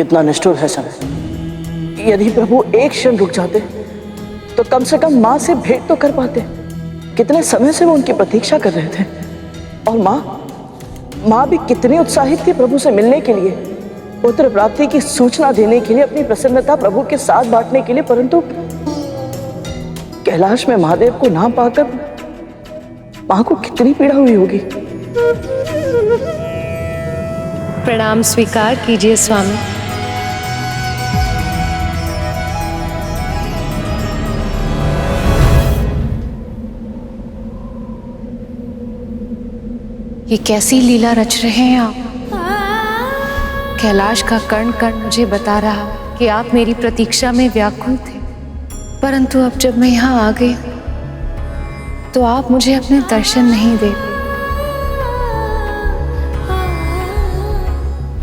कितना निष्ठुर है समय। यदि प्रभु एक क्षण रुक जाते तो कम से कम माँ से भेंट तो कर पाते। कितने समय से वो उनकी प्रतीक्षा कर रहे थे। और माँ भी कितनी उत्साहित थी प्रभु से मिलने के लिए, पुत्र प्राप्ति की सूचना देने के लिए, अपनी प्रसन्नता प्रभु के साथ बांटने के लिए। परंतु कैलाश में महादेव को ना पाकर माँ को कितनी पीड़ा हुई होगी। प्रणाम स्वीकार कीजिए स्वामी। ये कैसी लीला रच रहे हैं आप। कैलाश का कण कण मुझे बता रहा कि आप मेरी प्रतीक्षा में व्याकुल थे, परंतु अब जब मैं यहाँ आ गई तो आप मुझे अपने दर्शन नहीं दे।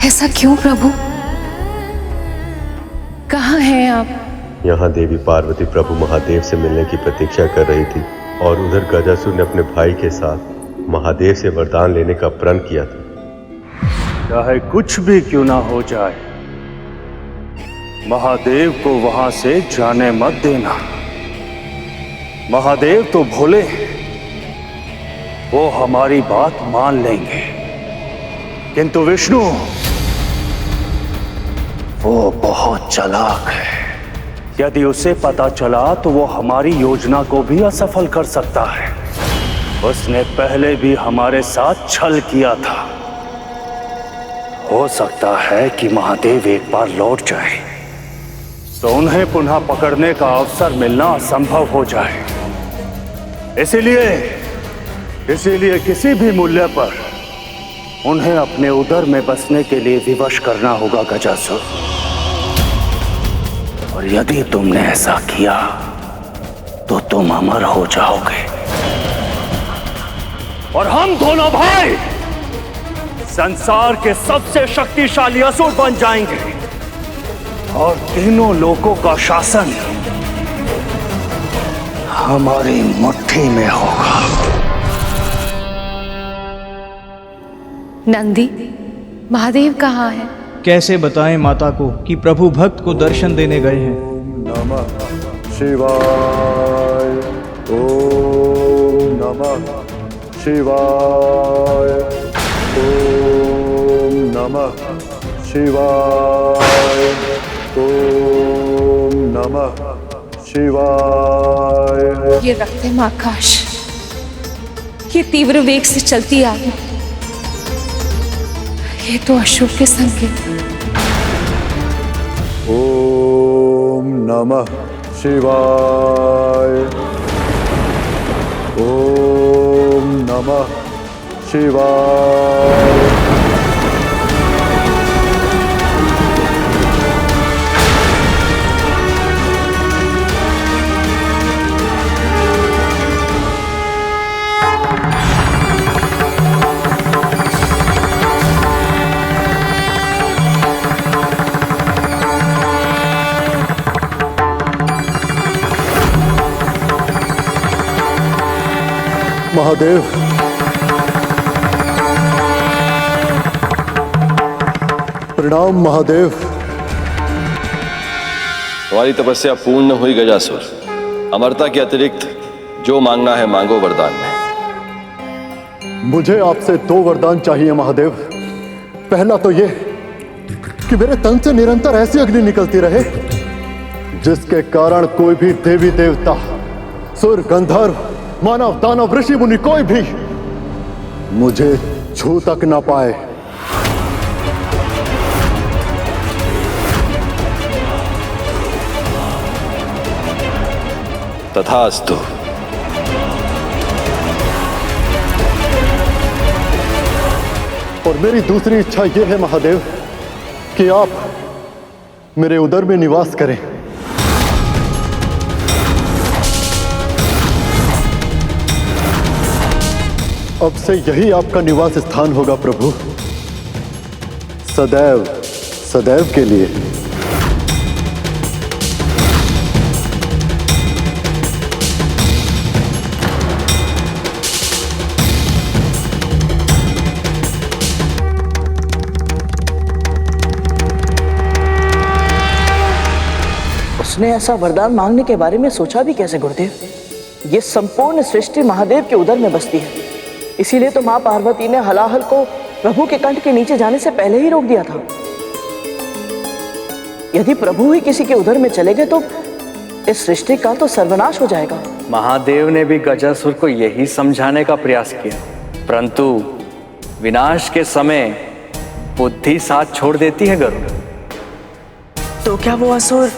ऐसा क्यों प्रभु? कहाँ हैं आप? यहाँ देवी पार्वती प्रभु महादेव से मिलने की प्रतीक्षा कर रही थी और उधर गजासुर ने अपने भाई के साथ महादेव से वरदान लेने का प्रण किया था। चाहे कुछ भी क्यों ना हो जाए, महादेव को वहां से जाने मत देना। महादेव तो भोले, वो हमारी बात मान लेंगे, किंतु विष्णु वो बहुत चालाक है। यदि उसे पता चला तो वो हमारी योजना को भी असफल कर सकता है। उसने पहले भी हमारे साथ छल किया था। हो सकता है कि महादेव एक बार लौट जाए तो उन्हें पुनः पकड़ने का अवसर मिलना असंभव हो जाए। इसीलिए किसी भी मूल्य पर उन्हें अपने उदर में बसने के लिए विवश करना होगा गजासुर। और यदि तुमने ऐसा किया तो तुम अमर हो जाओगे और हम दोनों भाई संसार के सबसे शक्तिशाली असुर बन जाएंगे और तीनों लोकों का शासन हमारी मुट्ठी में होगा। नंदी, महादेव कहाँ है? कैसे बताएं माता को कि प्रभु भक्त को दर्शन देने गए हैं। नमः शिवाय, ओम नमः शिवाय, ओम नमः शिवाय, ओम नमः शिवाय। ये रक्तम आकाश, ये तीव्र वेग से चलती आग, ये तो अशुभ के संकेत। ओम नमः शिवाय, ओम नमः शिवाय। महादेव, प्रणाम महादेव। तुम्हारी तपस्या पूर्ण हुई गजासुर। अमरता के अतिरिक्त जो मांगना है मांगो वरदान में। मुझे आपसे 2 वरदान चाहिए महादेव। पहला तो ये कि मेरे तन से निरंतर ऐसी अग्नि निकलती रहे जिसके कारण कोई भी देवी देवता, सुर, गंधर्व, मानव, दानव, ऋषि मुनि कोई भी मुझे छू तक ना पाए। तथास्तु। और मेरी दूसरी इच्छा यह है महादेव कि आप मेरे उदर में निवास करें। अब से यही आपका निवास स्थान होगा प्रभु, सदैव सदैव के लिए। मुझने ऐसा वरदान मांगने के बारे में सोचा भी कैसे गुरुदेव? ये संपूर्ण सृष्टि महादेव के उदर में बसती है, इसीलिए तो माँ पार्वती ने हलाहल को प्रभु के कंठ के नीचे जाने से पहले ही रोक दिया था। यदि प्रभु ही किसी के उदर में चले गए तो इस सृष्टि का तो सर्वनाश हो जाएगा। महादेव ने भी गजासुर को यही समझाने का प्रयास किया, परंतु विनाश के समय बुद्धि साथ छोड़ देती है गरुड़। तो क्या वो असुर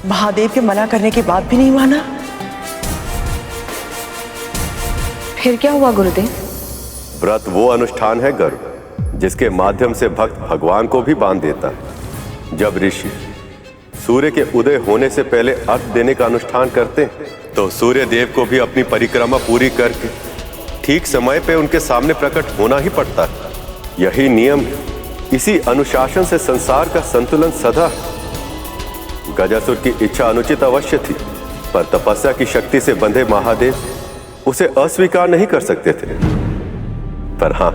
महादेव के मना करने के बाद भी नहीं माना? फिर क्या हुआ गुरुदेव? व्रत वो अनुष्ठान है गरुड़ जिसके माध्यम से भक्त भगवान को भी बांध देता है। जब ऋषि सूर्य के उदय होने से पहले अर्घ देने का अनुष्ठान करते हैं तो सूर्य देव को भी अपनी परिक्रमा पूरी करके ठीक समय पे उनके सामने प्रकट होना ही पड़ता है। यही नियम है। इसी अनुशासन से संसार का संतुलन सदा है। गजासुर की इच्छा अनुचित अवश्य थी, पर तपस्या की शक्ति से बंधे महादेव उसे अस्वीकार नहीं कर सकते थे। पर हां,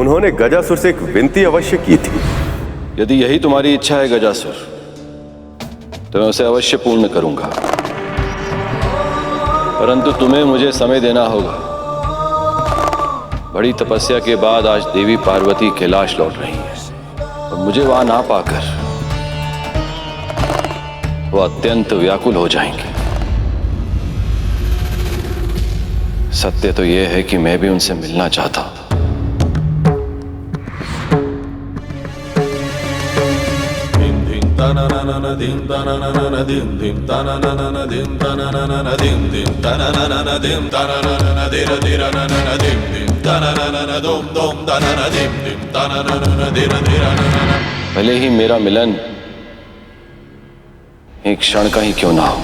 उन्होंने गजासुर से एक विनती अवश्य की थी। यदि यही तुम्हारी इच्छा है गजासुर, तो मैं उसे अवश्य पूर्ण करूंगा, परंतु तुम्हें मुझे समय देना होगा। बड़ी तपस्या के बाद आज देवी पार्वती कैलाश लौट रही है और मुझे वहां ना पाकर वो अत्यंत व्याकुल हो जाएंगे। सत्य तो यह है कि मैं भी उनसे मिलना चाहता हूं। भले ही मेरा मिलन एक क्षण का ही क्यों ना हो,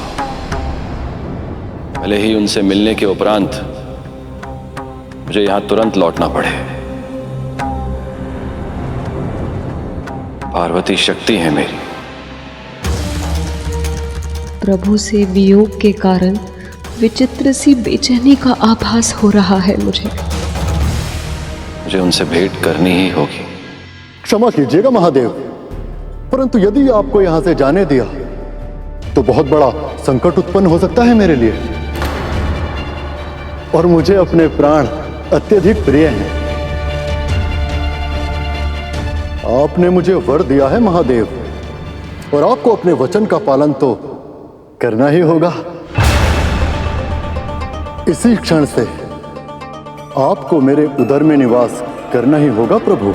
भले ही उनसे मिलने के उपरांत मुझे यहां तुरंत लौटना पड़े। पार्वती शक्ति है मेरी। प्रभु से वियोग के कारण विचित्र सी बेचैनी का आभास हो रहा है मुझे उनसे भेंट करनी ही होगी। क्षमा कीजिएगा महादेव, परंतु यदि आपको यहां से जाने दिया तो बहुत बड़ा संकट उत्पन्न हो सकता है मेरे लिए, और मुझे अपने प्राण अत्यधिक प्रिय हैं। आपने मुझे वर दिया है महादेव, और आपको अपने वचन का पालन तो करना ही होगा। इसी क्षण से आपको मेरे उदर में निवास करना ही होगा प्रभु।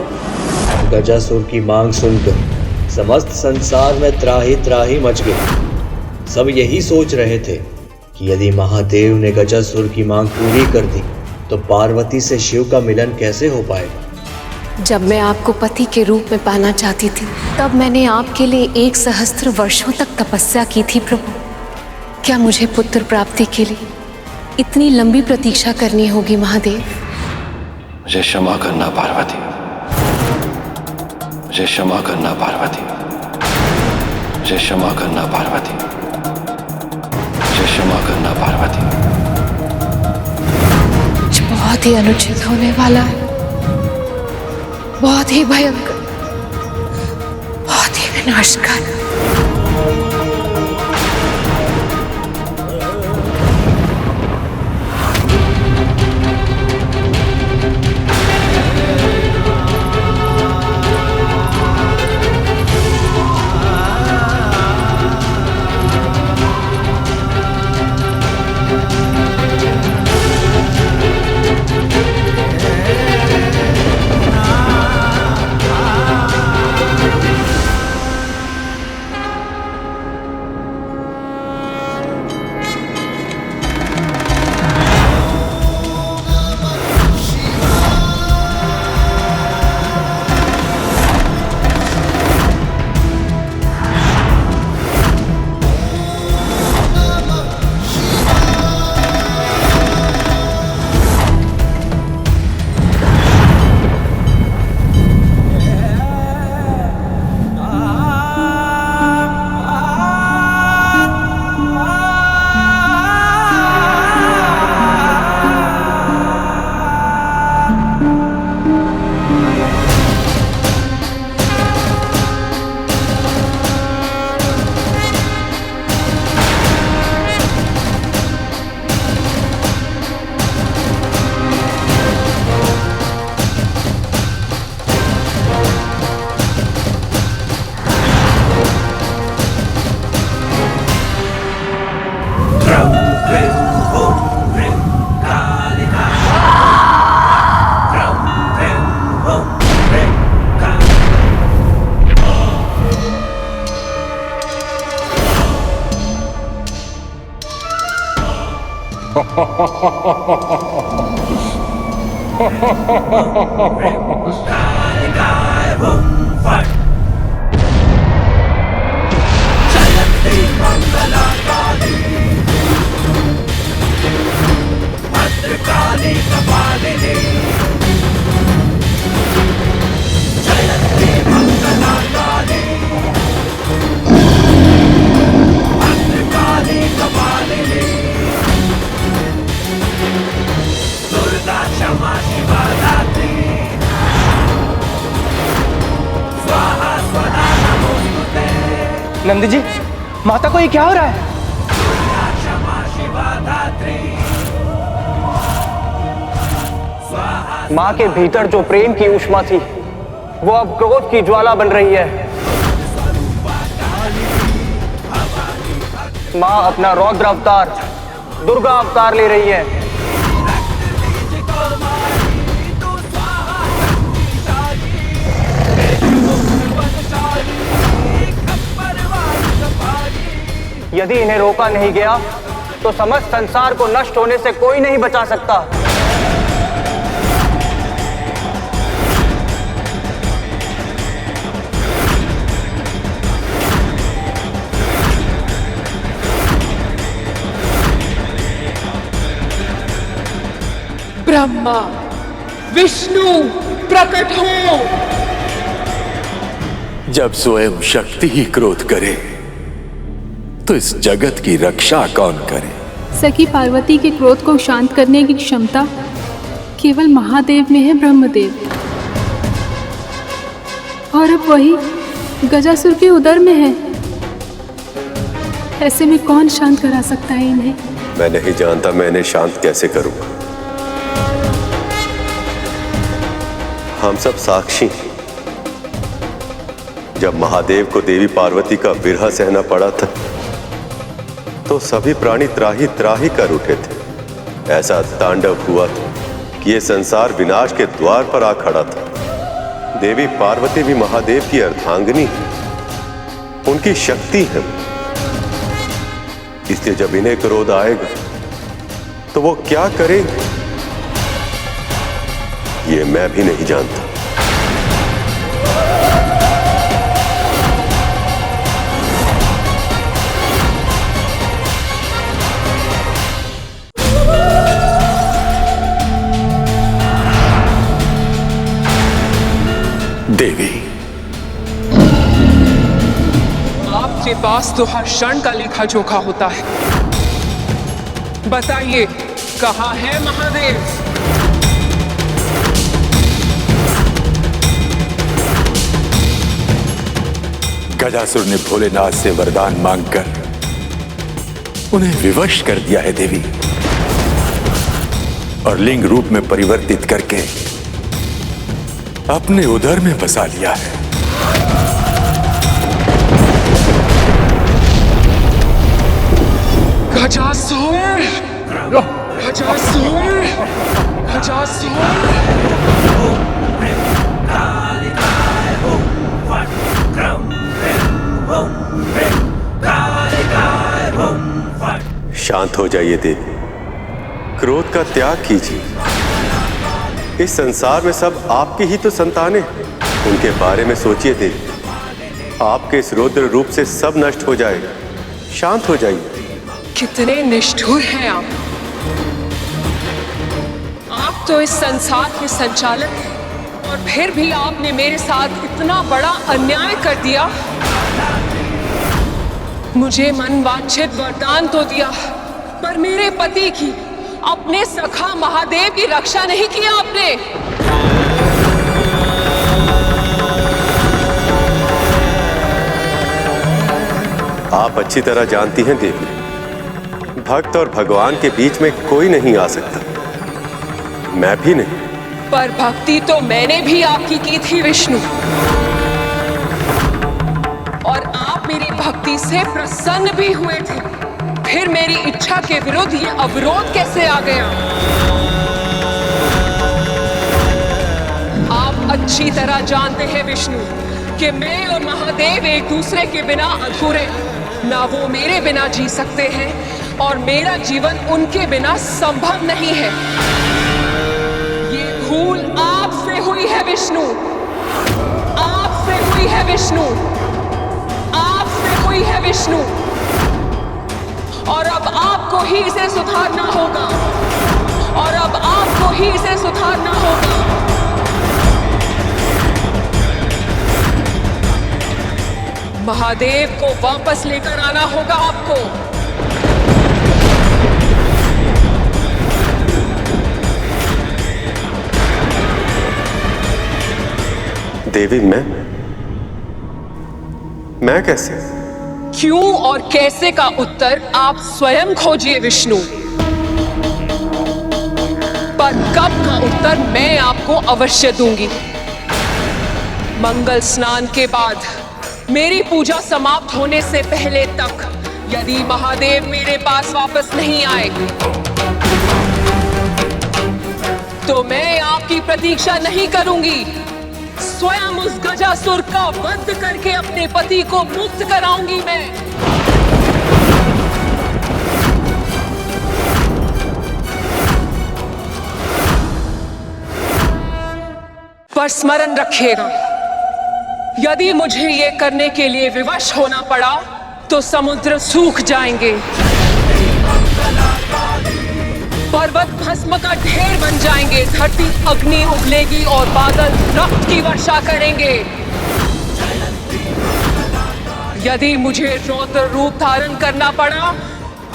गजासुर की मांग सुनकर समस्त संसार में त्राही त्राही मच गई। सब यही सोच रहे थे कि यदि महादेव ने गजासुर की मांग पूरी कर दी तो पार्वती से शिव का मिलन कैसे हो पाएगा। जब मैं आपको पति के रूप में पाना चाहती थी, तब मैंने आपके लिए 1 सहस्त्र वर्षों तक तपस्या की थी प्रभु। क्या मुझे पुत्र प्राप्ति के लिए इतनी लंबी प्रतीक्षा करनी होगी महादेव? मुझे क्षमा करना पार्वती, मुझे क्षमा करना पार्वती, मुझे क्षमा करना पार्वती, मुझे क्षमा करना पार्वती। कुछ बहुत ही अनुचित होने वाला है, बहुत ही भयंकर, बहुत ही विनाशकारी। नंदी जी, माता को ये क्या हो रहा है? माँ के भीतर जो प्रेम की ऊष्मा थी वो अब क्रोध की ज्वाला बन रही है। माँ अपना रौद्र अवतार, दुर्गा अवतार ले रही है। यदि इन्हें रोका नहीं गया तो समस्त संसार को नष्ट होने से कोई नहीं बचा सकता। ब्रह्मा, विष्णु प्रकट हो। जब स्वयं शक्ति ही क्रोध करे तो इस जगत की रक्षा कौन करे? सखी पार्वती के क्रोध को शांत करने की क्षमता केवल महादेव में है, ब्रह्मदेव। और अब वही गजासुर के उदर में है। ऐसे में कौन शांत करा सकता है इन्हें? मैं नहीं जानता मैं इन्हें शांत कैसे करूं। हम सब साक्षी हैं। जब महादेव को देवी पार्वती का विरह सहना पड़ा था तो सभी प्राणी त्राही त्राही कर उठे थे। ऐसा तांडव हुआ था कि यह संसार विनाश के द्वार पर आ खड़ा था। देवी पार्वती भी महादेव की अर्धांगिनी है, उनकी शक्ति है। इसलिए जब इन्हें क्रोध आएगा तो वो क्या करेंगे ये मैं भी नहीं जानता। देवी, आपके पास तो हर क्षण का लेखा जोखा होता है। बताइए, कहाँ है महादेव? गजासुर ने भोलेनाथ से वरदान मांगकर उन्हें विवश कर दिया है देवी, और लिंग रूप में परिवर्तित करके अपने उदर में बसा लिया है। गजासुर! गजासुर! गजासुर! शांत हो जाइए देवी, क्रोध का त्याग कीजिए। इस संसार में सब आपकी ही तो संतानें, उनके बारे में सोचिए देवी। आपके इस रौद्र रूप से सब नष्ट हो जाएगा। शांत हो जाइए। कितने निष्ठुर हैं आप! आप तो इस संसार के संचालक हैं और फिर भी आपने मेरे साथ इतना बड़ा अन्याय कर दिया। मुझे मनवांछित वरदान तो दिया, पर मेरे पति की, अपने सखा महादेव की रक्षा नहीं की आपने। आप अच्छी तरह जानती हैं देवी, भक्त और भगवान के बीच में कोई नहीं आ सकता, मैं भी नहीं। पर भक्ति तो मैंने भी आपकी की थी विष्णु, और आप मेरी भक्ति से प्रसन्न भी हुए थे। फिर मेरी इच्छा के विरुद्ध ये अवरोध कैसे आ गया? आप अच्छी तरह जानते हैं विष्णु कि मैं और महादेव एक दूसरे के बिना अधूरे। ना वो मेरे बिना जी सकते हैं और मेरा जीवन उनके बिना संभव नहीं है। ये भूल आपसे हुई है विष्णु, आपसे हुई है विष्णु, आपसे हुई है विष्णु, और अब आपको ही इसे सुधारना होगा, और अब आपको ही इसे सुधारना होगा। महादेव को वापस लेकर आना होगा आपको। देवी, मैं कैसे? क्यों और कैसे का उत्तर आप स्वयं खोजिए विष्णु, पर कब का उत्तर मैं आपको अवश्य दूंगी। मंगल स्नान के बाद मेरी पूजा समाप्त होने से पहले तक यदि महादेव मेरे पास वापस नहीं आए तो मैं आपकी प्रतीक्षा नहीं करूंगी। स्वयं उस गजासुर का वध करके अपने पति को मुक्त कराऊंगी मैं। पर स्मरण रखिएगा, यदि मुझे ये करने के लिए विवश होना पड़ा तो समुद्र सूख जाएंगे, पर्वत भस्म का ढेर बन जाएंगे, धरती अग्नि उगलेगी और बादल रक्त की वर्षा करेंगे। यदि मुझे रौद्र रूप धारण करना पड़ा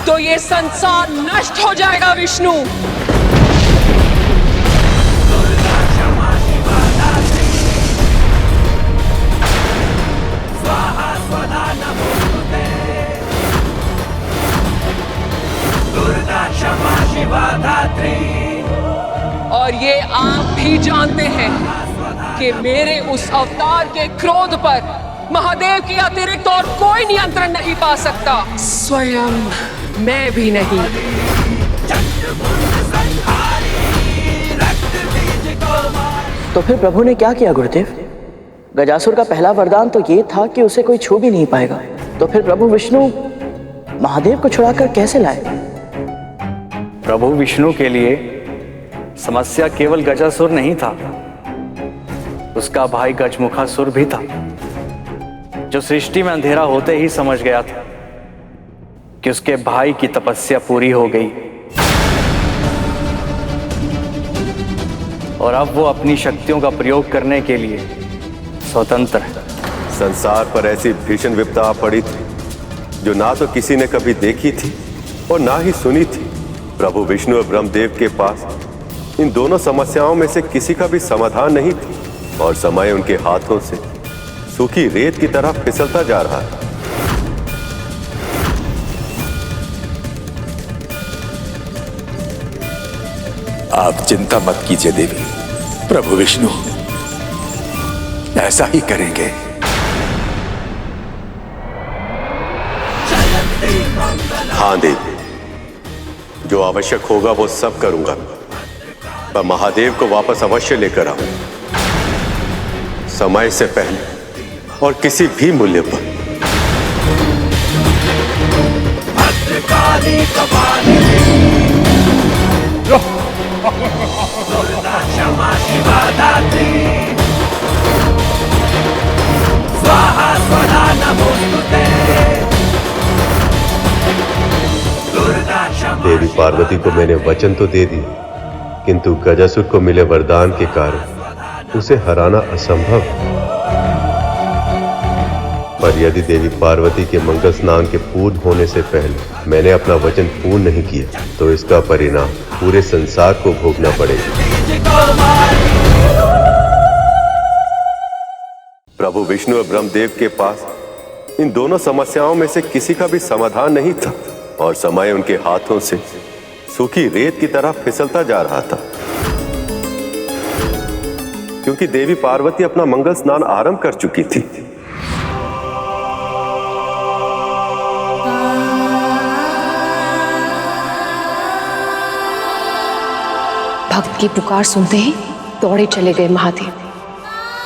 तो ये संसार नष्ट हो जाएगा विष्णु। और ये आप भी जानते हैं कि मेरे उस अवतार के क्रोध पर महादेव के अतिरिक्त और कोई नियंत्रण नहीं पा सकता, स्वयं मैं भी नहीं। तो फिर प्रभु ने क्या किया गुरुदेव? गजासुर का पहला वरदान तो ये था कि उसे कोई छू भी नहीं पाएगा, तो फिर प्रभु विष्णु महादेव को छुड़ाकर कैसे लाए? प्रभु विष्णु के लिए समस्या केवल गजासुर नहीं था, उसका भाई गजमुखासुर भी था, जो सृष्टि में अंधेरा होते ही समझ गया था कि उसके भाई की तपस्या पूरी हो गई और अब वो अपनी शक्तियों का प्रयोग करने के लिए स्वतंत्र है। संसार पर ऐसी भीषण विपदा आ पड़ी थी जो ना तो किसी ने कभी देखी थी और ना ही सुनी थी। प्रभु विष्णु और ब्रह्मदेव के पास इन दोनों समस्याओं में से किसी का भी समाधान नहीं था और समय उनके हाथों से सूखी रेत की तरह फिसलता जा रहा है। आप चिंता मत कीजिए देवी, प्रभु विष्णु ऐसा ही करेंगे। हाँ देवी, जो आवश्यक होगा वो सब करूंगा, पर महादेव को वापस अवश्य लेकर आऊंगा, समय से पहले और किसी भी मूल्य पर। भद्रकाली कपालिनी दुर्गा क्षमा शिवा दात्री स्वाहा स्वधा नमोस्तुते। देवी पार्वती को मैंने वचन तो दे दिया, किंतु गजासुर को मिले वरदान के कारण उसे हराना असंभव। पर यदि देवी पार्वती के मंगल स्नान के पूर्ण होने से पहले मैंने अपना वचन पूर्ण नहीं किया तो इसका परिणाम पूरे संसार को भोगना पड़ेगा। प्रभु विष्णु और ब्रह्मदेव के पास इन दोनों समस्याओं में से किसी का भी समाधान नहीं था और समय उनके हाथों से सूखी रेत की तरह फिसलता जा रहा था, क्योंकि देवी पार्वती अपना मंगल स्नान आरंभ कर चुकी थी। भक्त की पुकार सुनते ही दौड़े चले गए महादेव।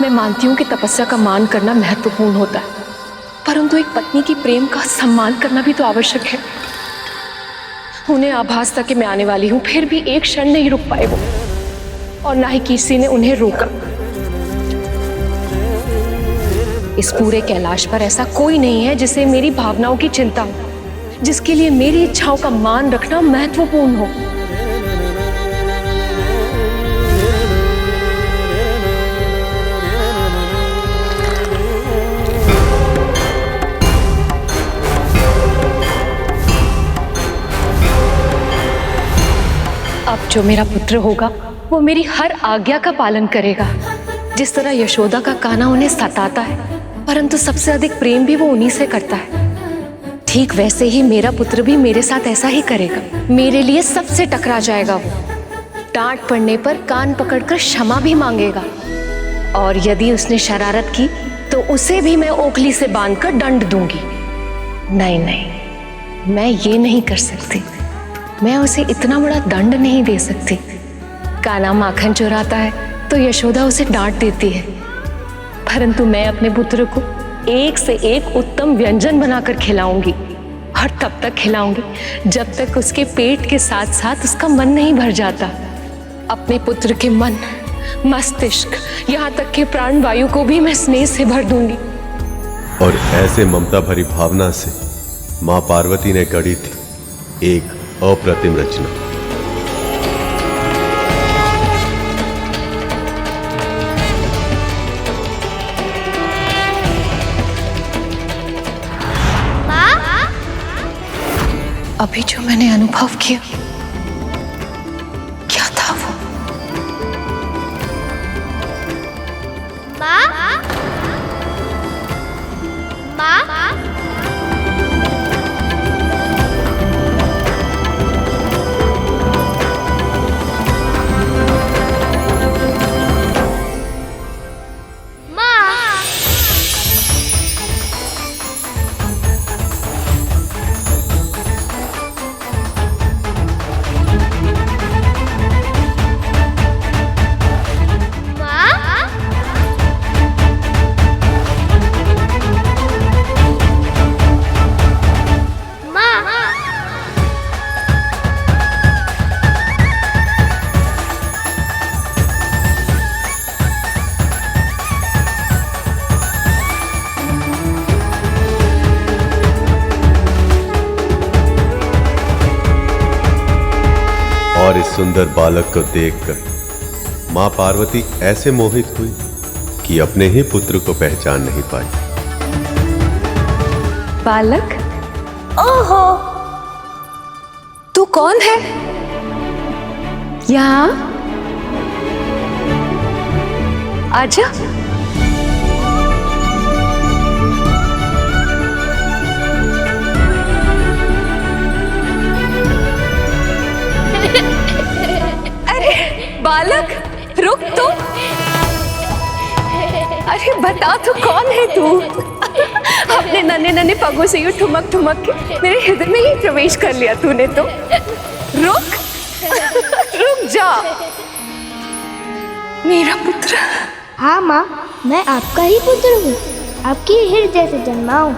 मैं मानती हूँ कि तपस्या का मान करना महत्वपूर्ण होता है, परंतु एक पत्नी की प्रेम का सम्मान करना भी तो आवश्यक है। उन्हें आभास था कि मैं आने वाली हूं, फिर भी एक क्षण नहीं रुक पाए वो, और ना ही किसी ने उन्हें रोका। इस पूरे कैलाश पर ऐसा कोई नहीं है जिसे मेरी भावनाओं की चिंता हो, जिसके लिए मेरी इच्छाओं का मान रखना महत्वपूर्ण हो। अब जो मेरा पुत्र होगा वो मेरी हर आज्ञा का पालन करेगा। जिस तरह यशोदा का कान्हा उन्हें सताता है, परंतु सबसे अधिक प्रेम भी वो उन्हीं से करता है, ठीक वैसे ही मेरा पुत्र भी मेरे साथ ऐसा ही करेगा। मेरे लिए सबसे टकरा जाएगा वो, डांट पड़ने पर कान पकड़कर क्षमा भी मांगेगा, और यदि उसने शरारत की तो उसे भी मैं ओखली से बांधकर दंड दूंगी। नहीं नहीं, मैं ये नहीं कर सकती, मैं उसे इतना बड़ा दंड नहीं दे सकती। कान्हा माखन चुराता है तो यशोदा उसे डांट देती है, परंतु मैं अपने पुत्र को एक से एक उत्तम व्यंजन बनाकर खिलाऊंगी, और तब तक खिलाऊंगी जब तक उसके पेट के साथ साथ उसका मन नहीं भर जाता। अपने पुत्र के मन, मस्तिष्क, यहाँ तक कि प्राण वायु को भी मैं स्नेह से भर दूंगी। और ऐसे ममता भरी भावना से मां पार्वती ने गढ़ी थी एक अप्रतिम रचना। अभी जो मैंने अनुभव किया, क्या था वो? माँ? माँ? और इस सुंदर बालक को देखकर मां पार्वती ऐसे मोहित हुई कि अपने ही पुत्र को पहचान नहीं पाई। बालक? ओहो, तू कौन है? यहाँ आजा। बालक रुक तो। अरे बता तू कौन है तू? अपने नन्हे नन्हे पगों से यूं ठुमक ठुमक के मेरे हृदय में ही प्रवेश कर लिया तूने तो। रुक रुक जा मेरा पुत्र। हाँ माँ, मैं आपका ही पुत्र हूँ, आपकी हृदय से जन्मा हूँ,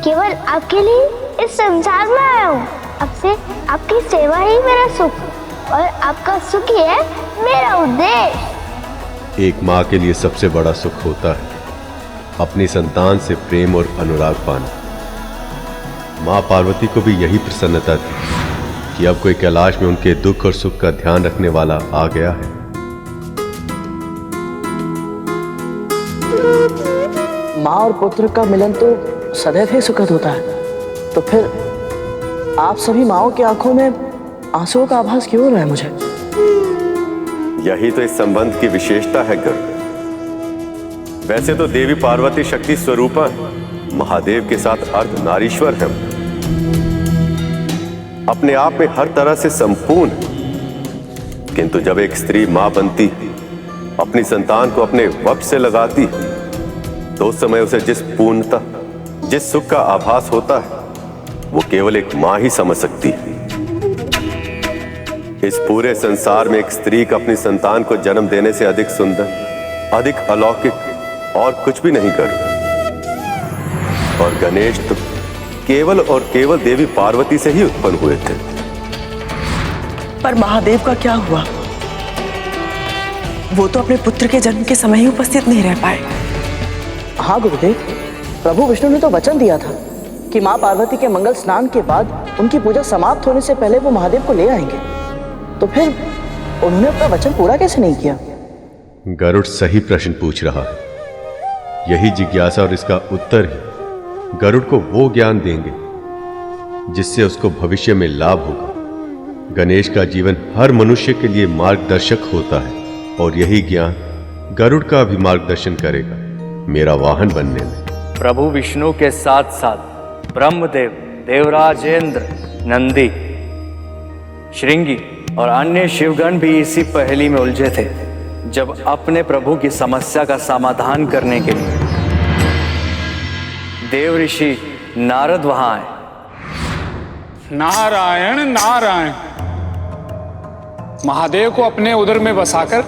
केवल आपके लिए इस संसार में आया हूँ। अब से आपकी सेवा ही मेरा सुख, और आपका सुख ही है मेरा उद्देश्य। एक माँ के लिए सबसे बड़ा सुख होता है अपनी संतान से प्रेम और अनुराग पाना। माँ पार्वती को भी यही प्रसन्नता थी कि अब कोई कैलाश में उनके दुख और सुख का ध्यान रखने वाला आ गया है। माँ और पुत्र का मिलन तो सदैव ही सुखद होता है, तो फिर आप सभी माँओं की आंखों में आंसुओं का आभास क्यों हो रहा है मुझे? यही तो इस संबंध की विशेषता है गर्ग। वैसे तो देवी पार्वती शक्ति स्वरूपा महादेव के साथ अर्ध नारीश्वर है, अपने आप में हर तरह से संपूर्ण, किंतु जब एक स्त्री मां बनती, अपनी संतान को अपने वश से लगाती, तो उस समय उसे जिस पूर्णता, जिस सुख का आभास होता है, वो केवल एक मां ही समझ सकती है। इस पूरे संसार में एक स्त्री का अपनी संतान को जन्म देने से अधिक सुंदर, अधिक अलौकिक और कुछ भी नहीं कर। और गणेश तो केवल और केवल देवी पार्वती से ही उत्पन्न हुए थे। पर महादेव का क्या हुआ? वो तो अपने पुत्र के जन्म के समय ही उपस्थित नहीं रह पाए। हाँ गुरुदेव, प्रभु विष्णु ने तो वचन दिया था कि माँ पार्वती के मंगल स्नान के बाद उनकी पूजा समाप्त होने से पहले वो महादेव को ले आएंगे। तो फिर उन्होंने अपना वचन पूरा कैसे नहीं किया? गरुड़ सही प्रश्न पूछ रहा है। यही जिज्ञासा और इसका उत्तर ही गरुड़ को वो ज्ञान देंगे जिससे उसको भविष्य में लाभ होगा। गणेश का जीवन हर मनुष्य के लिए मार्गदर्शक होता है और यही ज्ञान गरुड़ का भी मार्गदर्शन करेगा मेरा वाहन बनने में। प्रभु विष्णु के साथ साथ ब्रह्मदेव, देवराजेंद्र, नंदी, श्रृंगी और अन्य शिवगण भी इसी पहेली में उलझे थे जब अपने प्रभु की समस्या का समाधान करने के लिए देव ऋषि नारद वहां आए। नारायण नारायण। महादेव को अपने उदर में बसाकर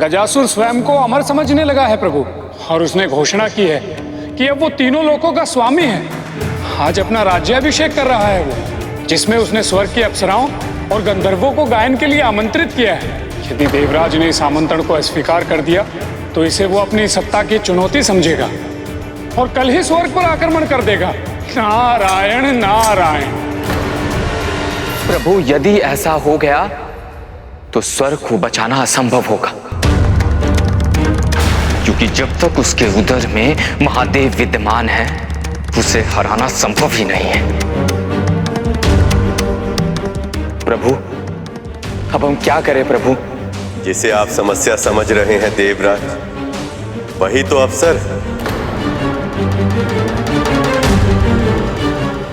गजासुर स्वयं को अमर समझने लगा है प्रभु, और उसने घोषणा की है कि अब वो तीनों लोकों का स्वामी है। आज अपना राज्याभिषेक कर रहा है वो, जिसमें उसने स्वर्ग की अप्सराओं और गंधर्वों को गायन के लिए आमंत्रित किया है। यदि देवराज ने इस आमंत्रण को अस्वीकार कर दिया तो इसे वो अपनी सत्ता की चुनौती समझेगा और कल ही स्वर्ग पर आक्रमण कर देगा। नारायण नारायण। प्रभु, यदि ऐसा हो गया तो स्वर्ग को बचाना असंभव होगा, क्योंकि जब तक उसके उदर में महादेव विद्यमान है उसे हराना संभव ही नहीं है। प्रभु, अब हम क्या करें प्रभु? जिसे आप समस्या समझ रहे हैं देवराज, वही तो अवसर है।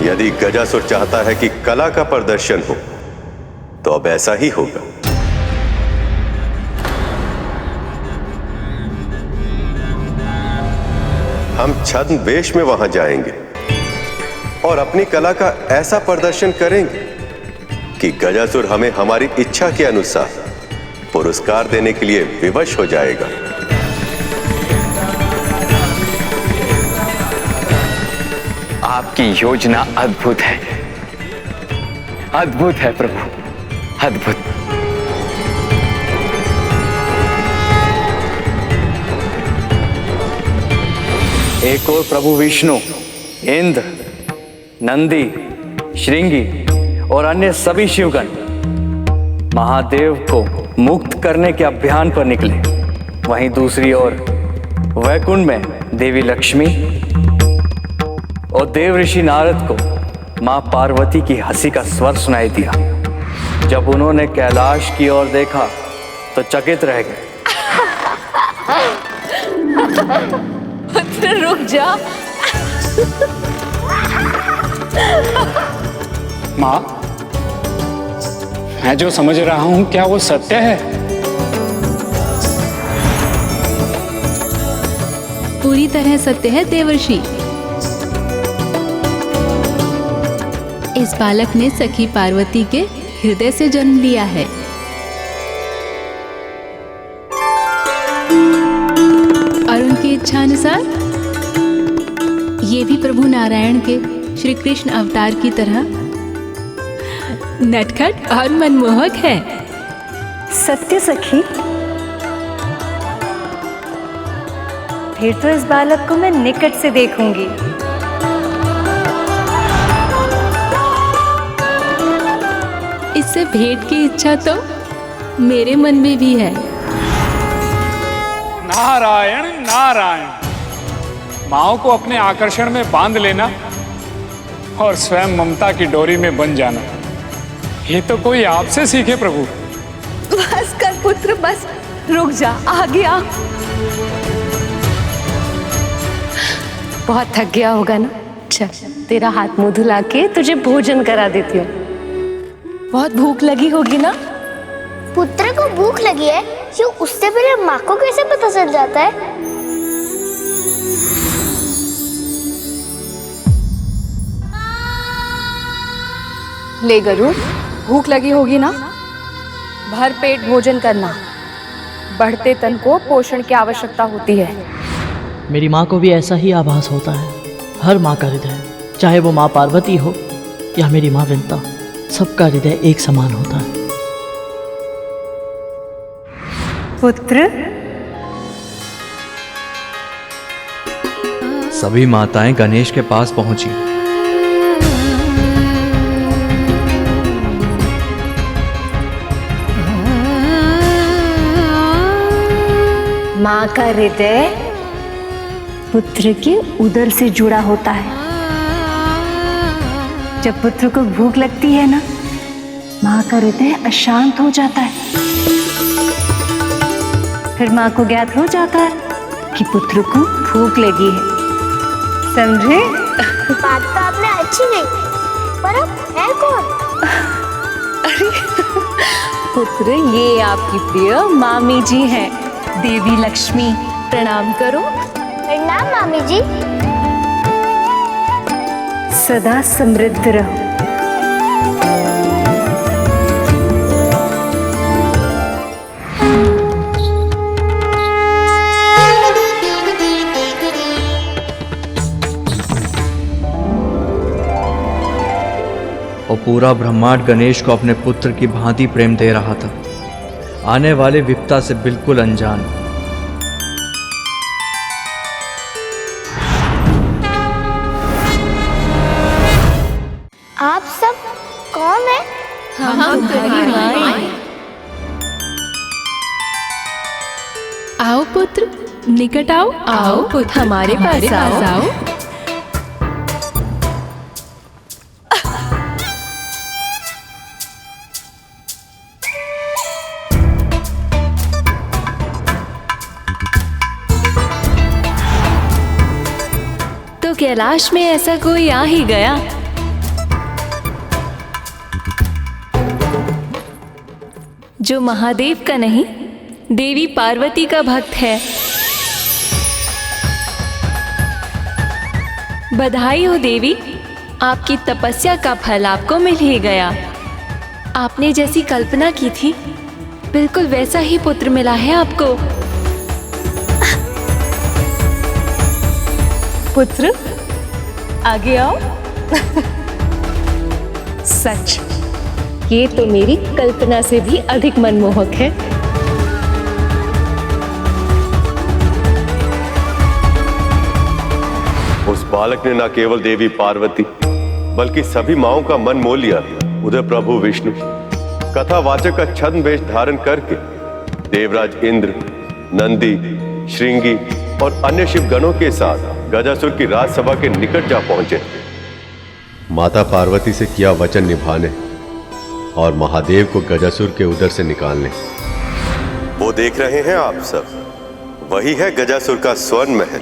यदि गजासुर चाहता है कि कला का प्रदर्शन हो तो अब ऐसा ही होगा। हम छद्म वेश में वहां जाएंगे और अपनी कला का ऐसा प्रदर्शन करेंगे कि गजासुर हमें हमारी इच्छा के अनुसार पुरस्कार देने के लिए विवश हो जाएगा। आपकी योजना अद्भुत है, अद्भुत है प्रभु, अद्भुत। एक और प्रभु विष्णु, इंद्र, नंदी, श्रृंगी और अन्य सभी शिवगण महादेव को मुक्त करने के अभियान पर निकले। वहीं दूसरी ओर वैकुंठ में देवी लक्ष्मी और देव ऋषि नारद को मां पार्वती की हंसी का स्वर सुनाई दिया। जब उन्होंने कैलाश की ओर देखा तो चकित रह गए। रुक जा। माँ, मैं जो समझ रहा हूं क्या वो सत्य है? पूरी तरह सत्य है देवर्षि। इस बालक ने सखी पार्वती के हृदय से जन्म लिया है। और उनकी इच्छा अनुसार ये भी प्रभु नारायण के श्री कृष्ण अवतार की तरह नटखट और मनमोहक है। सत्य सखी, फिर तो इस बालक को मैं निकट से देखूंगी। इससे भेंट की इच्छा तो मेरे मन में भी है। नारायण नारायण। माओ को अपने आकर्षण में बांध लेना और स्वयं ममता की डोरी में बन जाना, ये तो कोई आपसे सीखे प्रभु। बस कर पुत्र, बस रुक जा, आगे आ। बहुत थक गया होगा ना? चल, तेरा हाथ मुंह धुला के तुझे भोजन करा देती हूँ। बहुत भूख लगी होगी ना? पुत्र को भूख लगी है, क्यों उससे पहले माँ को कैसे पता चल जाता है? ले गरुड़, भूख लगी होगी ना? भर पेट भोजन करना। बढ़ते तन को पोषण की आवश्यकता होती है। मेरी माँ को भी ऐसा ही आभास होता है। हर माँ का हृदय चाहे वो माँ पार्वती हो या मेरी माँ विंता, सबका हृदय एक समान होता है। पुत्र, सभी माताएं गणेश के पास पहुंची। माँ का हृदय पुत्र के उदर से जुड़ा होता है। जब पुत्र को भूख लगती है ना, माँ का हृदय अशांत हो जाता है। फिर माँ को ज्ञात हो जाता है कि पुत्र को भूख लगी है। समझे? बात तो आपने अच्छी नहीं, पर अब है कौन? अरे पुत्र, ये आपकी प्रिय मामी जी हैं, देवी लक्ष्मी। प्रणाम करो। प्रणाम मामी जी। सदा समृद्ध रहो। और पूरा ब्रह्मांड गणेश को अपने पुत्र की भांति प्रेम दे रहा था, आने वाले विपदा से बिल्कुल अनजान। आप सब कौन है? हम तुम्हारी माँ हैं। आओ पुत्र, निकट आओ। आओ पुत्र, हमारे पास आओ। तो कैलाश में ऐसा कोई आ ही गया। जो महादेव का नहीं, देवी पार्वती का भक्त है। बधाई हो देवी, आपकी तपस्या का फल आपको मिल ही गया। आपने जैसी कल्पना की थी, बिल्कुल वैसा ही पुत्र मिला है आपको। पुत्र, आगे आओ। सच, ये तो मेरी कल्पना से भी अधिक मनमोहक है। उस बालक ने न केवल देवी पार्वती बल्कि सभी माओं का मन मोह लिया। उधर प्रभु विष्णु कथावाचक का छद्म वेश धारण करके देवराज इंद्र, नंदी, श्रृंगी और अन्य शिवगणों के साथ गजासुर की राजसभा के निकट जा पहुंचे। माता पार्वती से किया वचन निभाने और महादेव को गजासुर के उदर से निकालने। वो देख रहे हैं आप सब, वही है गजासुर का स्वर्ण महल।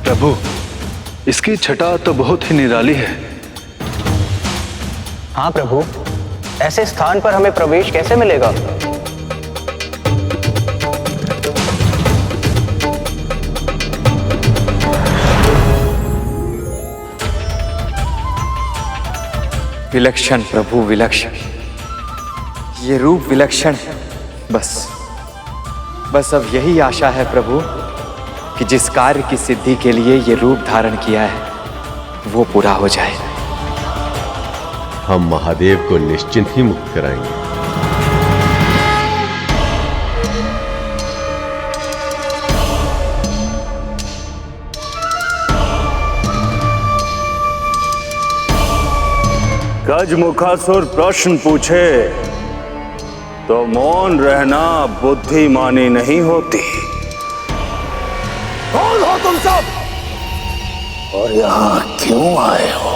प्रभु, इसकी छटा तो बहुत ही निराली है। हाँ प्रभु, ऐसे स्थान पर हमें प्रवेश कैसे मिलेगा? विलक्षण प्रभु, विलक्षण। ये रूप विलक्षण है। बस अब यही आशा है प्रभु कि जिस कार्य की सिद्धि के लिए ये रूप धारण किया है वो पूरा हो जाए। हम महादेव को निश्चिंत ही मुक्त कराएंगे। गजमुखासुर प्रश्न पूछे तो मौन रहना बुद्धिमानी नहीं होती। कौन हो तुम सब और यहां क्यों आए हो?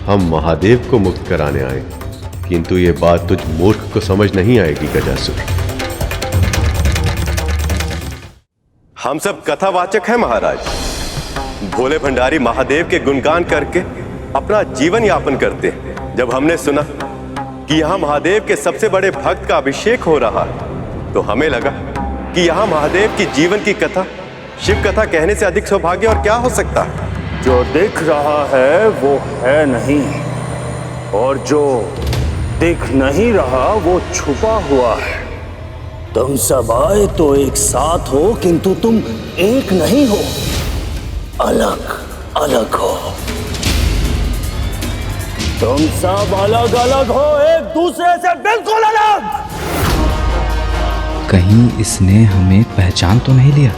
हम महादेव को मुक्त कराने आए, किंतु ये बात तुझ मूर्ख को समझ नहीं आएगी गजासुर। हम सब कथावाचक हैं महाराज। भोले भंडारी महादेव के गुणगान करके अपना जीवन यापन करते हैं। जब हमने सुना कि यहां महादेव के सबसे बड़े भक्त का अभिषेक हो रहा है तो हमें लगा कि यहाँ महादेव की जीवन की कथा, शिव कथा कहने से अधिक सौभाग्य और क्या हो सकता है। जो दिख रहा है वो है नहीं, और जो दिख नहीं रहा वो छुपा हुआ है। तुम सब आए तो एक साथ हो, किंतु तुम एक नहीं हो, अलग अलग हो। तुम सब अलग अलग हो, एक दूसरे से बिल्कुल अलग। कहीं इसने हमें पहचान तो नहीं लिया?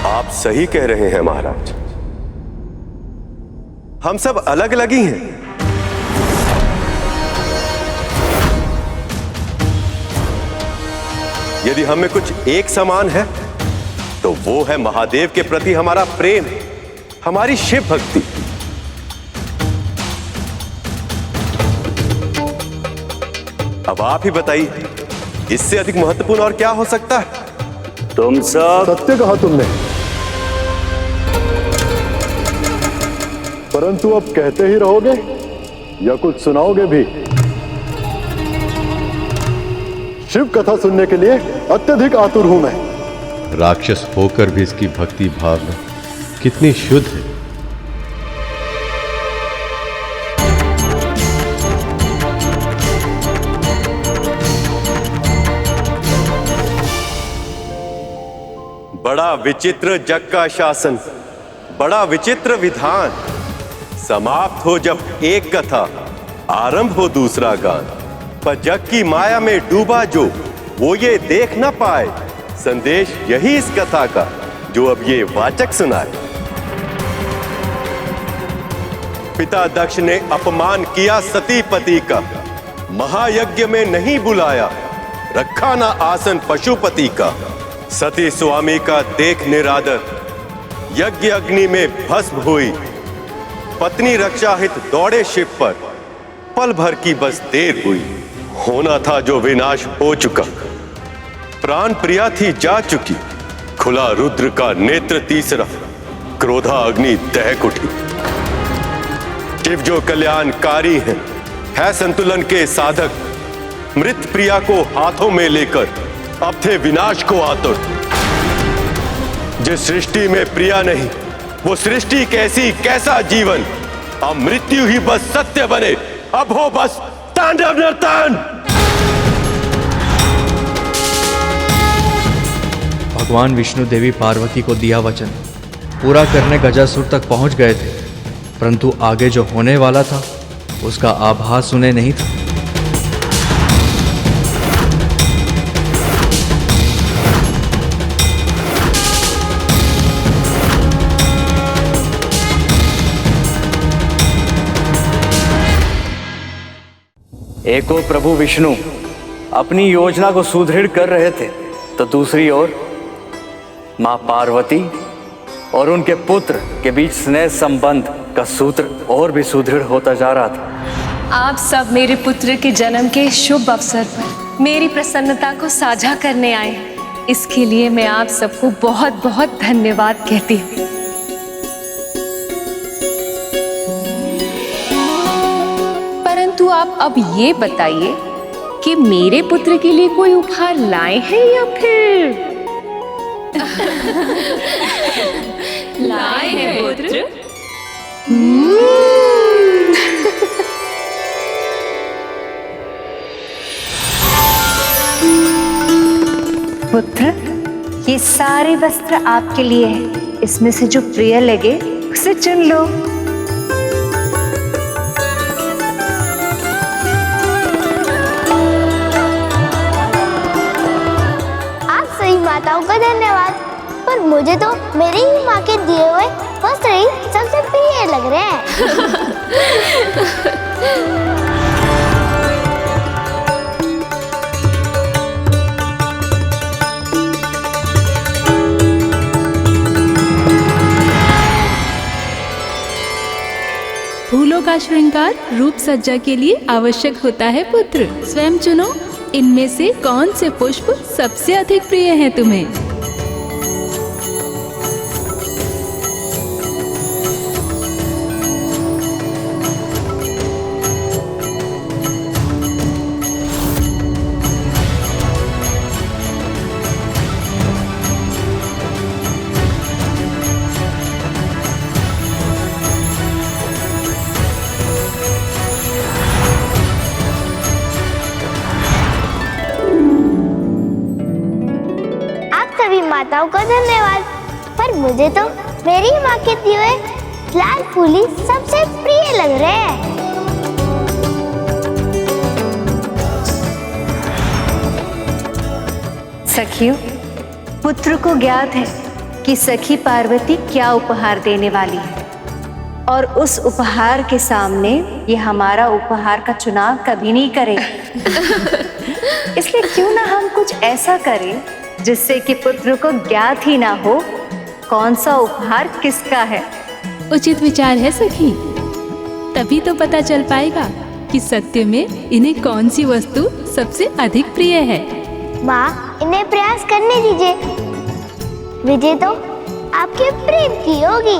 आप सही कह रहे हैं महाराज, हम सब अलग अलग ही हैं। यदि हमें कुछ एक समान है तो वो है महादेव के प्रति हमारा प्रेम, हमारी शिव भक्ति। अब आप ही बताइए, इससे अधिक महत्वपूर्ण और क्या हो सकता है? तुम सब सत्य कहा तुमने, परंतु अब कहते ही रहोगे या कुछ सुनाओगे भी? शिव कथा सुनने के लिए अत्यधिक आतुर हूं मैं। राक्षस होकर भी इसकी भक्ति भावना कितनी शुद्ध है। बड़ा विचित्र जग का शासन, बड़ा विचित्र विधान। समाप्त हो जब एक कथा, आरंभ हो दूसरा गान। पर जग की माया में डूबा जो, वो ये देख न पाए। संदेश यही इस कथा का, जो अब ये वाचक सुनाए। पिता दक्ष ने अपमान किया सती पति का, महायज्ञ में नहीं बुलाया, रखा ना आसन पशुपति का। सती स्वामी का देख निरादर, यज्ञ अग्नि में भस्म हुई। पत्नी रक्षा हित दौड़े शिव पर, पल भर की बस देर हुई। होना था जो विनाश हो चुका, प्राण प्रिया थी जा चुकी। खुला रुद्र का नेत्र तीसरा, क्रोधा अग्नि दहक उठी। शिव जो कल्याणकारी है संतुलन के साधक। मृत प्रिया को हाथों में लेकर अब थे विनाश को आतुर। जिस सृष्टि में प्रिया नहीं, वो सृष्टि कैसी, कैसा जीवन। अब मृत्यु ही बस सत्य बने, अब हो बस तांडव नर्तन। भगवान विष्णु देवी पार्वती को दिया वचन पूरा करने गजासुर तक पहुंच गए थे, परंतु आगे जो होने वाला था उसका आभास उन्हें नहीं था। एक ओर प्रभु विष्णु अपनी योजना को सुदृढ़ कर रहे थे, तो दूसरी ओर मां पार्वती और उनके पुत्र के बीच स्नेह संबंध का सूत्र और भी सुदृढ़ होता जा रहा था। आप सब मेरे पुत्र के जन्म के शुभ अवसर पर मेरी प्रसन्नता को साझा करने आए हैं। इसके लिए मैं आप सबको बहुत बहुत धन्यवाद कहती हूँ। परंतु आप अब ये बताइए कि मेरे पुत्र के लिए कोई उपहार लाए हैं या फिर लाए हैं पुत्र। पुत्र, ये सारे वस्त्र आपके लिए हैं। इसमें से जो प्रिय लगे उसे चुन लो। आप सही माताओं का धन्यवाद, पर मुझे तो मेरी ही माँ के दिए हुए वस्त्र ही सबसे प्रिय लग रहे हैं। फूलों का श्रृंगार रूप सज्जा के लिए आवश्यक होता है पुत्र। स्वयं चुनो, इनमें से कौन से पुष्प सबसे अधिक प्रिय हैं तुम्हें। मुझे तो मेरी माँ के दिए हुए लाल फूल ही सबसे प्रिय लग रहे हैं। सखियों, पुत्र को ज्ञात है कि सखी पार्वती क्या उपहार देने वाली है, और उस उपहार के सामने ये हमारा उपहार का चुनाव कभी नहीं करेगा। इसलिए क्यों ना हम कुछ ऐसा करें जिससे कि पुत्र को ज्ञात ही ना हो कौन सा उपहार किसका है। उचित विचार है सखी, तभी तो पता चल पाएगा कि सत्य में इन्हें कौन सी वस्तु सबसे अधिक प्रिय है। माँ, इन्हें प्रयास करने दीजिए, विजय तो आपके प्रेम की होगी।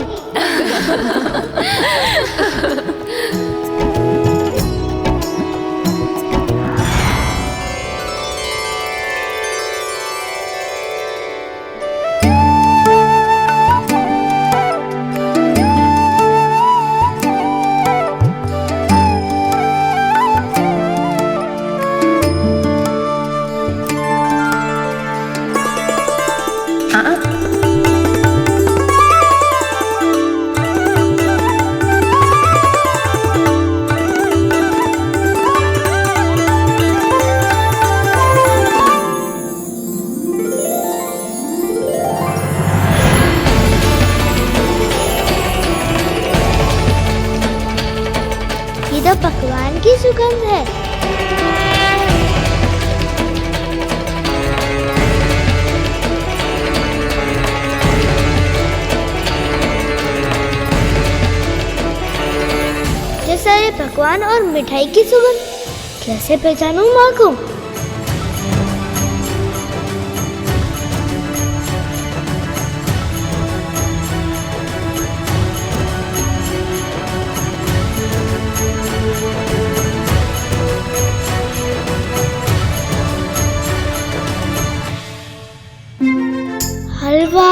ये तो पकवान की सुगंध है। ये सारे पकवान और मिठाई की सुगंध कैसे पहचानूं माँ को? हलवा,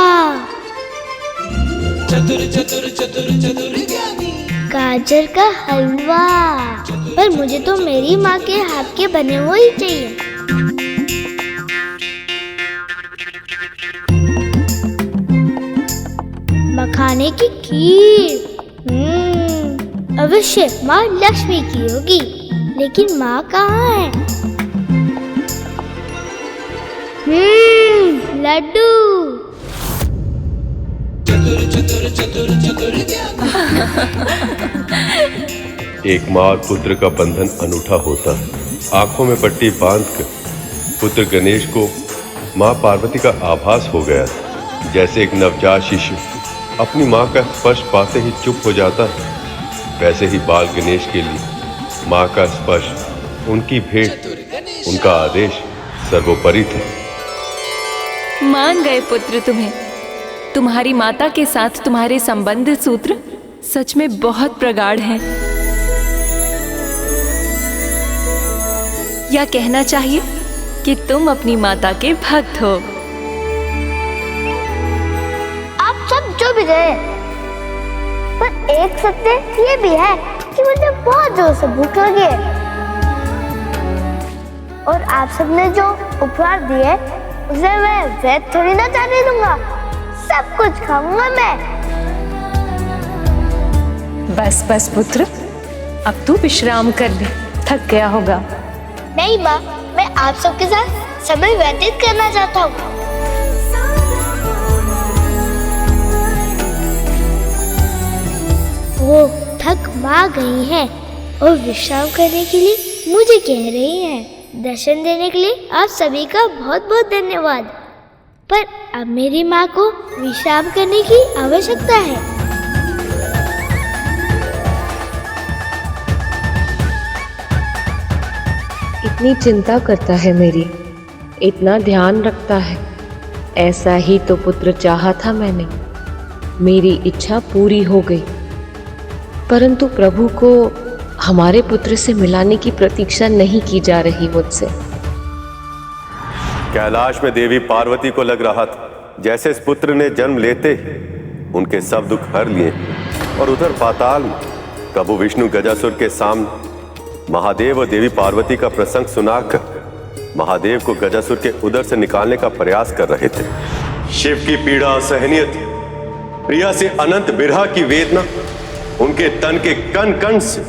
चतुर चतुर चतुर चतुर ज्ञानी, गाजर का हलवा, पर मुझे तो मेरी माँ के हाथ के बने हुए ही चाहिए। मखाने की खीर, अवश्य माँ लक्ष्मी की होगी, लेकिन माँ कहाँ है? लड्डू। चतुर चतुर चतुर चतुर ज्ञानी। एक माँ और पुत्र का बंधन अनूठा होता है। आंखों में पट्टी बांधकर पुत्र गणेश को माँ पार्वती का आभास हो गया था। जैसे एक नवजात शिशु अपनी माँ का स्पर्श पाते ही चुप हो जाता है, वैसे ही बाल गणेश के लिए माँ का स्पर्श, उनकी भेंट, उनका आदेश सर्वोपरि था। मान गए पुत्र तुम्हें। तुम्हारी माता के साथ तुम्हारे संबंध सूत्र सच में बहुत प्रगाढ़ हैं। या कहना चाहिए कि तुम अपनी माता के भक्त हो। आप सब जो भी गए, पर एक सत्य ये भी है कि मुझे बहुत जोर से भूख लगी है, और आप सबने जो उपहार दिए उसे मैं वैध थोड़ी ना जाने दूंगा। सब कुछ खाऊंगा मैं। बस बस पुत्र, अब तू विश्राम कर ले, थक गया होगा। नहीं माँ, मैं आप सबके साथ समय व्यतीत करना चाहता हूँ। वो थक माँ गई हैं और विश्राम करने के लिए मुझे कह रही हैं। दर्शन देने के लिए आप सभी का बहुत बहुत धन्यवाद, पर अब मेरी माँ को विश्राम करने की आवश्यकता है। इतनी चिंता करता है मेरी, इतना ध्यान रखता है। ऐसा ही तो पुत्र चाहा था मैंने। मेरी इच्छा पूरी हो गई, परंतु प्रभु को हमारे पुत्र से मिलाने की प्रतीक्षा नहीं की जा रही मुझसे। कैलाश में देवी पार्वती को लग रहा था जैसे इस पुत्र ने जन्म लेते ही उनके सब दुख हर लिए, और उधर पाताल में प्रभु विष्णु गजासुर के सामने महादेव और देवी पार्वती का प्रसंग सुनाकर महादेव को गजासुर के उदर से निकालने का प्रयास कर रहे थे। शिव की पीड़ा असहनीय थी, प्रिया से अनंत विरह की वेदना उनके तन के कण कण से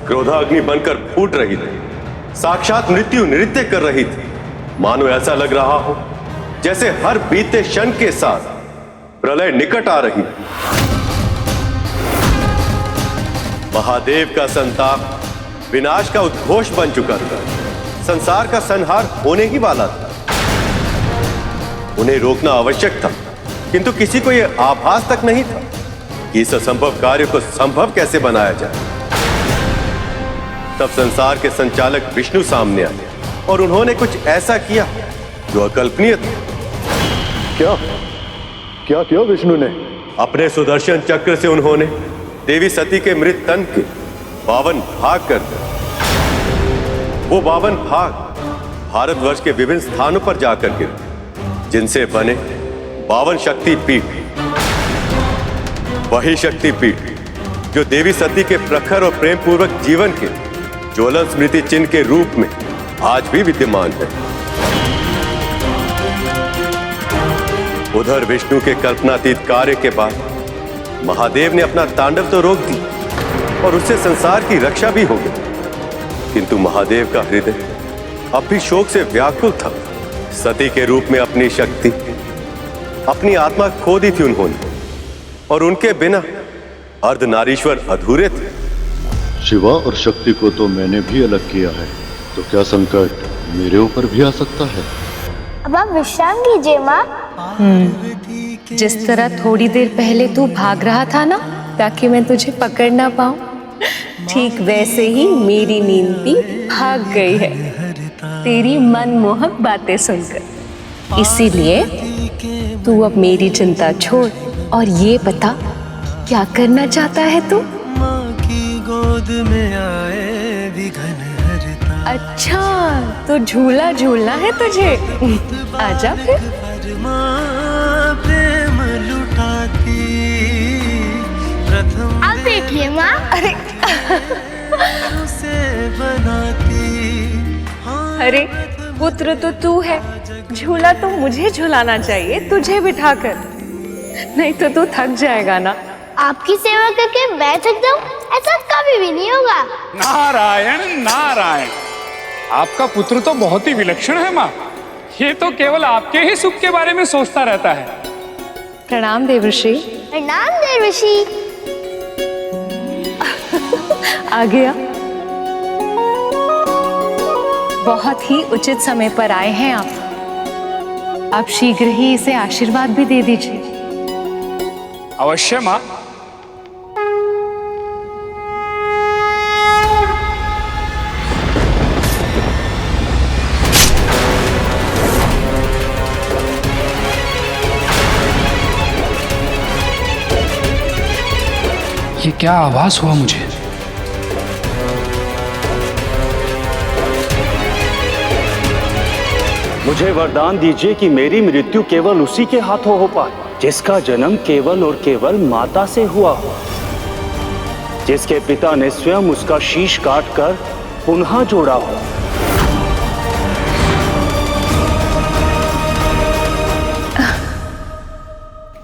क्रोधाग्नि बनकर फूट रही थी। साक्षात मृत्यु नृत्य कर रही थी। मानो ऐसा लग रहा हो जैसे हर बीते क्षण के साथ प्रलय निकट आ रही। महादेव का संताप विनाश का उद्घोष बन चुका था। संसार का संहार होने ही वाला था। उन्हें रोकना आवश्यक था, किंतु किसी को यह आभास तक नहीं था कि इस असंभव कार्य को संभव कैसे बनाया जाए। तब संसार के संचालक विष्णु सामने आए और उन्होंने कुछ ऐसा किया जो अकल्पनीय था। क्या क्या किया विष्णु ने? अपने सुदर्शन चक्र से उन्होंने देवी सती के मृत तन के 52 भाग कर दिए। वो 52 भाग भारतवर्ष के विभिन्न स्थानों पर जाकर गिरे, जिनसे बने 52 शक्ति पीठ। वही शक्ति पीठ जो देवी सती के प्रखर और प्रेम पूर्वक जीवन के ज्वलन स्मृति चिन्ह के रूप में आज भी विद्यमान है। उधर विष्णु के कल्पनातीत कार्य के बाद महादेव ने अपना तांडव तो रोक दिया और उससे संसार की रक्षा भी हो गई, किंतु महादेव का हृदय अब भी शोक से व्याकुल था। सती के रूप में अपनी शक्ति, अपनी आत्मा खो दी थी उन्होंने, और उनके बिना अर्धनारीश्वर अधूरे थे। शिवा और शक्ति को तो मैंने भी अलग किया है, तो क्या संकट मेरे ऊपर भी आ सकता है? अब आप विश्राम कीजिए माँ। जिस तरह थोड़ी देर पहले तू भाग रहा था ना ताकि मैं तुझे पकड़ ना पाऊं, ठीक वैसे ही मेरी नींद भी भाग गई है तेरी मनमोहक बातें सुनकर। इसीलिए तू अब मेरी चिंता छोड़ और ये बता क्या करना चाहता है तू? गोद में आए विघन हरता। अच्छा, तो झूला झूलना है तुझे? आजा फिर। प्रेम लुटाती प्रथम आप बैठिए माँ। अरे उसे बनाती। अरे पुत्र तो तू है, झूला तो मुझे झुलाना चाहिए तुझे बिठाकर, नहीं तो तू थक जाएगा ना। आपकी सेवा करके मैं थक जाऊं, ऐसा कभी भी नहीं होगा। नारायण नारायण, आपका पुत्र तो बहुत ही विलक्षण है माँ। ये तो केवल आपके ही सुख के बारे में सोचता रहता है। प्रणाम देवर्षि। प्रणाम देवर्षि। आ गया। बहुत ही उचित समय पर आए हैं आप। आप शीघ्र ही इसे आशीर्वाद भी दे दीजिए। अवश्य माँ। ये क्या आवाज हुआ मुझे? मुझे वरदान दीजिए कि मेरी मृत्यु केवल उसी के हाथों हो पाए जिसका जन्म केवल और केवल माता से हुआ हो, जिसके पिता ने स्वयं उसका शीश काटकर पुनः जोड़ा हो।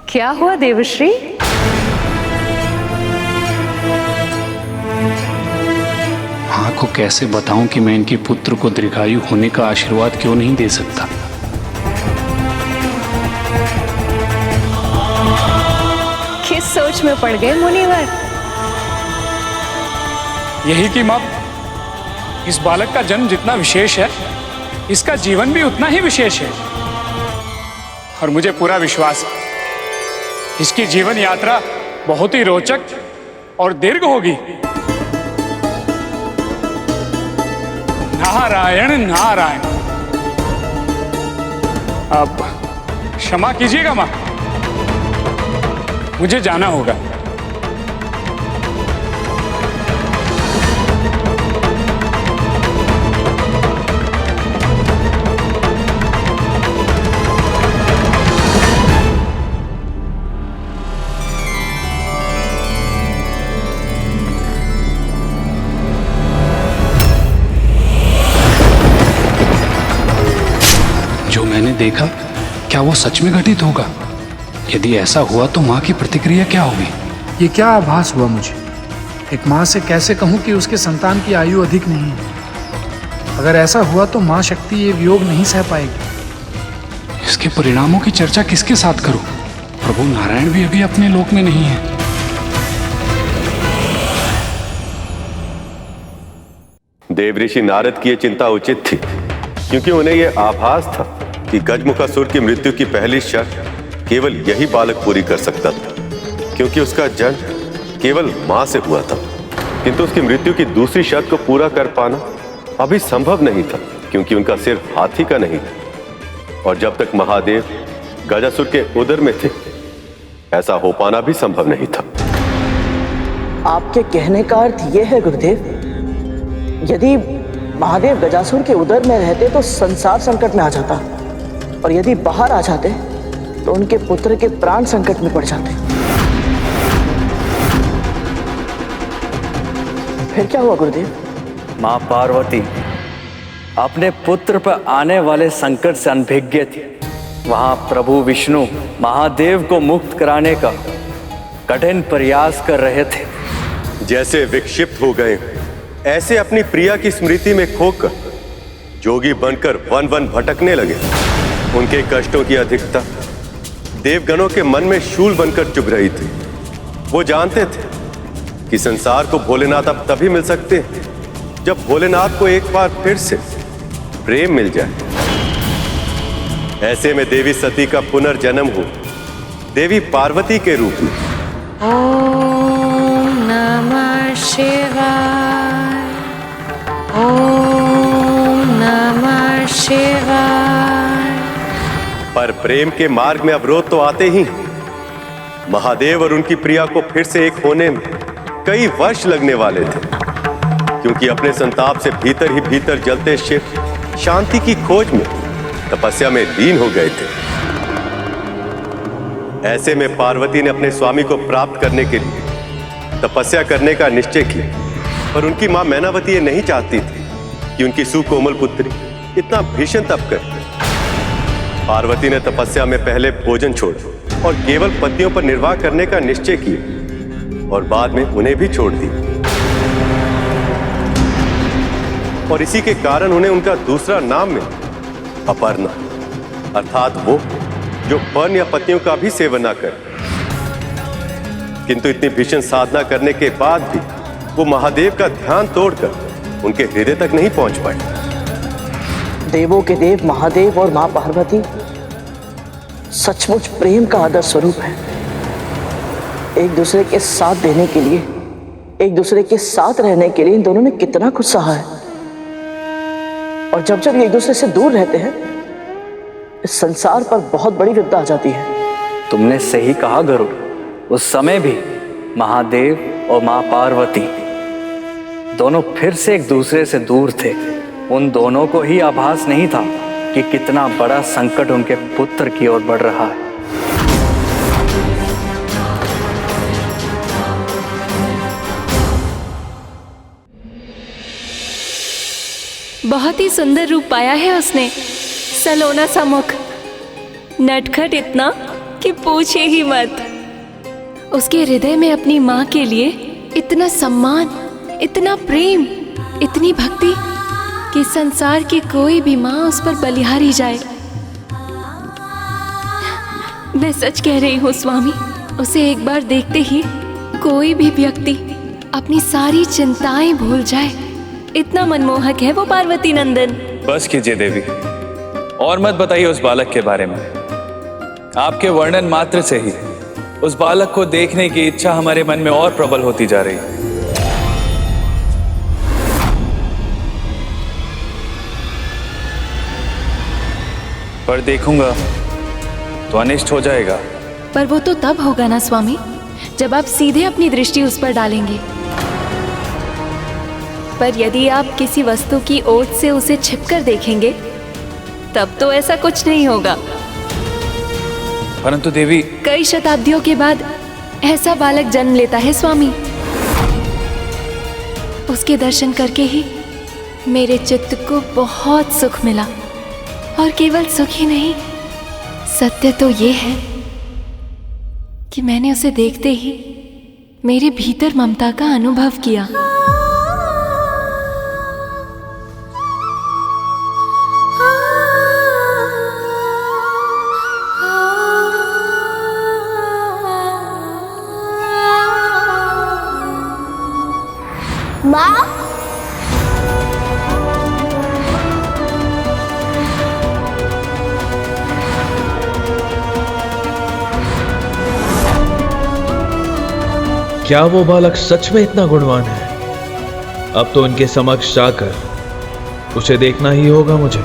क्या हुआ देवश्री? माँ को कैसे बताऊं कि मैं इनके पुत्र को दीर्घायु होने का आशीर्वाद क्यों नहीं दे सकता? किस सोच में पड़ गए मुनिवर? यही कि माँ, इस बालक का जन्म जितना विशेष है, इसका जीवन भी उतना ही विशेष है। और मुझे पूरा विश्वास है इसकी जीवन यात्रा बहुत ही रोचक और दीर्घ होगी। नारायण नारायण। अब क्षमा कीजिएगा मां, मुझे जाना होगा। जो मैंने देखा क्या वो सच में घटित होगा? यदि ऐसा हुआ तो माँ की प्रतिक्रिया क्या होगी? ये क्या आभास हुआ मुझे? एक माँ से कैसे कहूँ कि उसके संतान की आयु अधिक नहीं है? अगर ऐसा हुआ तो माँ शक्ति ये वियोग नहीं सह पाएगी। इसके परिणामों की चर्चा किसके साथ करूं? प्रभु नारायण भी अभी अपने लोक में नहीं है। देव ऋषि नारद की यह चिंता उचित थी, क्योंकि उन्हें यह आभास था कि गजमुखासुर की मृत्यु की पहली शर्त केवल यही बालक पूरी कर सकता था, क्योंकि उसका जन्म केवल मां से हुआ था। किंतु उसकी मृत्यु की दूसरी शर्त को पूरा कर पाना अभी संभव नहीं था, क्योंकि उनका सिर हाथी का नहीं था, और जब तक महादेव गजासुर के उदर में थे ऐसा हो पाना भी संभव नहीं था। आपके कहने का अर्थ यह है गुरुदेव, यदि महादेव गजासुर के उदर में रहते तो संसार संकट में आ जाता, और यदि बाहर आ जाते तो उनके पुत्र के प्राण संकट में पड़ जाते। फिर क्या हुआ गुरुदेव? मां पार्वती अपने पुत्र पर आने वाले संकट से अनभिज्ञ थी। वहां प्रभु विष्णु महादेव को मुक्त कराने का कठिन प्रयास कर रहे थे। जैसे विक्षिप्त हो गए ऐसे अपनी प्रिया की स्मृति में खोकर जोगी बनकर वन वन भटकने लगे। उनके कष्टों की अधिकता देवगणों के मन में शूल बनकर चुभ रही थी। वो जानते थे कि संसार को भोलेनाथ अब तभी मिल सकते हैं जब भोलेनाथ को एक बार फिर से प्रेम मिल जाए। ऐसे में देवी सती का पुनर्जन्म हो देवी पार्वती के रूप में। ओम नमः शिवाय, ओम नमः शिवाय। पर प्रेम के मार्ग में अवरोध तो आते ही। महादेव और उनकी प्रिया को फिर से एक होने में कई वर्ष लगने वाले थे, क्योंकि अपने संताप से भीतर ही भीतर जलते शिव शांति की खोज में तपस्या में लीन हो गए थे। ऐसे में पार्वती ने अपने स्वामी को प्राप्त करने के लिए तपस्या करने का निश्चय किया, पर उनकी मां मैनावती ये नहीं चाहती थी कि उनकी सुकोमल पुत्री इतना भीषण तप करे। पार्वती ने तपस्या में पहले भोजन छोड़ा और केवल पतियों पर निर्वाह करने का निश्चय किया, और बाद में उन्हें भी छोड़ दी। और इसी के कारण उन्हें उनका दूसरा नाम मिला, अपर्णा, अर्थात वो जो पर्ण या पतियों का भी सेवन न करे। किंतु इतनी भीषण साधना करने के बाद भी वो महादेव का ध्यान तोड़कर उनके हृदय तक नहीं पहुंच पाए। देवों के देव महादेव और मां पार्वती सचमुच प्रेम का आदर्श स्वरूप है। एक दूसरे के साथ देने के लिए, एक दूसरे के साथ रहने के लिए इन दोनों ने कितना कुछ सहा है, और जब जब एक दूसरे से दूर रहते हैं इस संसार पर बहुत बड़ी विपदा आ जाती है। तुमने सही कहा गरुड़। उस समय भी महादेव और मां पार्वती दोनों फिर से एक दूसरे से दूर थे। उन दोनों को ही आभास नहीं था कि कितना बड़ा संकट उनके पुत्र की ओर बढ़ रहा है। बहुत ही सुंदर रूप पाया है उसने, सलोना सा मुख, नटखट इतना कि पूछे ही मत। उसके हृदय में अपनी माँ के लिए इतना सम्मान, इतना प्रेम, इतनी भक्ति कि संसार की कोई भी माँ उस पर बलिहारी जाए। मैं सच कह रही हूँ स्वामी, उसे एक बार देखते ही कोई भी व्यक्ति अपनी सारी चिंताएं भूल जाए। इतना मनमोहक है वो पार्वती नंदन। बस कीजिए देवी, और मत बताइए उस बालक के बारे में। आपके वर्णन मात्र से ही उस बालक को देखने की इच्छा हमारे मन में और प्रबल होती जा रही है। पर देखूंगा तो अनिष्ट हो जाएगा। पर वो तो तब होगा ना स्वामी, जब आप सीधे अपनी दृष्टि उस पर डालेंगे। पर यदि आप किसी वस्तु की ओट से उसे छिपकर देखेंगे तब तो ऐसा कुछ नहीं होगा। परंतु देवी, कई शताब्दियों के बाद ऐसा बालक जन्म लेता है स्वामी। उसके दर्शन करके ही मेरे चित्त को बहुत सुख मिला, और केवल सुख ही नहीं, सत्य तो ये है कि मैंने उसे देखते ही मेरे भीतर ममता का अनुभव किया। माँ, क्या वो बालक सच में इतना गुणवान है? अब तो उनके समक्ष जाकर उसे देखना ही होगा मुझे।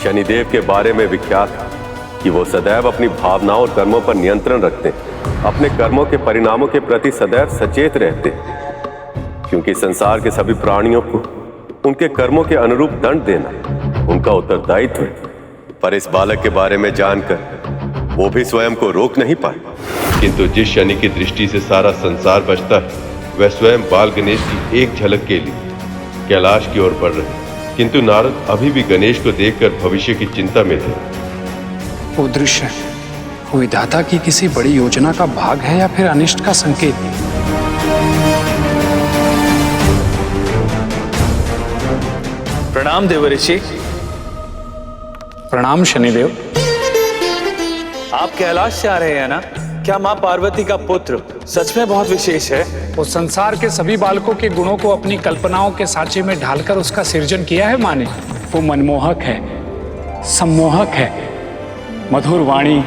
शनिदेव के बारे में विख्यात है कि वो सदैव अपनी भावनाओं और कर्मों पर नियंत्रण रखते हैं, अपने कर्मों के परिणामों के प्रति सदैव सचेत रहते हैं, क्योंकि संसार के सभी प्राणियों को उनके कर्मों के अनुरूप दंड देना उनका उत्तरदायित्व है। पर इस बालक के बारे में जानकर वो भी स्वयं को रोक नहीं पाए, किंतु जिस शनि की दृष्टि से सारा संसार बचता है, वह स्वयं बाल गणेश की एक झलक के लिए कैलाश की ओर बढ़ रहे। किंतु नारद अभी भी गणेश को देखकर भविष्य की चिंता में थे। वो दृश्य विधाता की किसी बड़ी योजना का भाग है या फिर अनिष्ट का संकेत? प्रणाम देव ऋषि। प्रणाम शनिदेव। आप कैलाश से आ रहे हैं ना? क्या माँ पार्वती का पुत्र सच में बहुत विशेष है? वो संसार के सभी बालकों के गुणों को अपनी कल्पनाओं के सांचे में ढालकर उसका सृजन किया है माँ ने। वो मनमोहक है, सम्मोहक है, मधुर वाणी,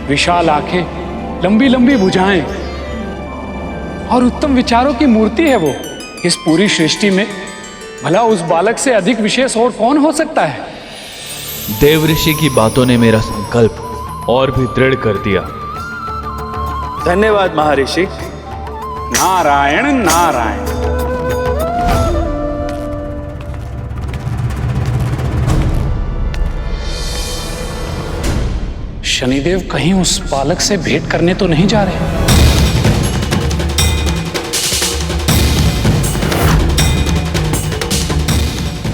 विशाल आंखें, लंबी लंबी भुजाएं और उत्तम विचारों की मूर्ति है वो। इस पूरी सृष्टि में भला उस बालक से अधिक विशेष और कौन हो सकता है? देव ऋषि की बातों ने मेरा संकल्प और भी दृढ़ कर दिया। धन्यवाद महर्षि। नारायण नारायण। शनिदेव कहीं उस बालक से भेंट करने तो नहीं जा रहे?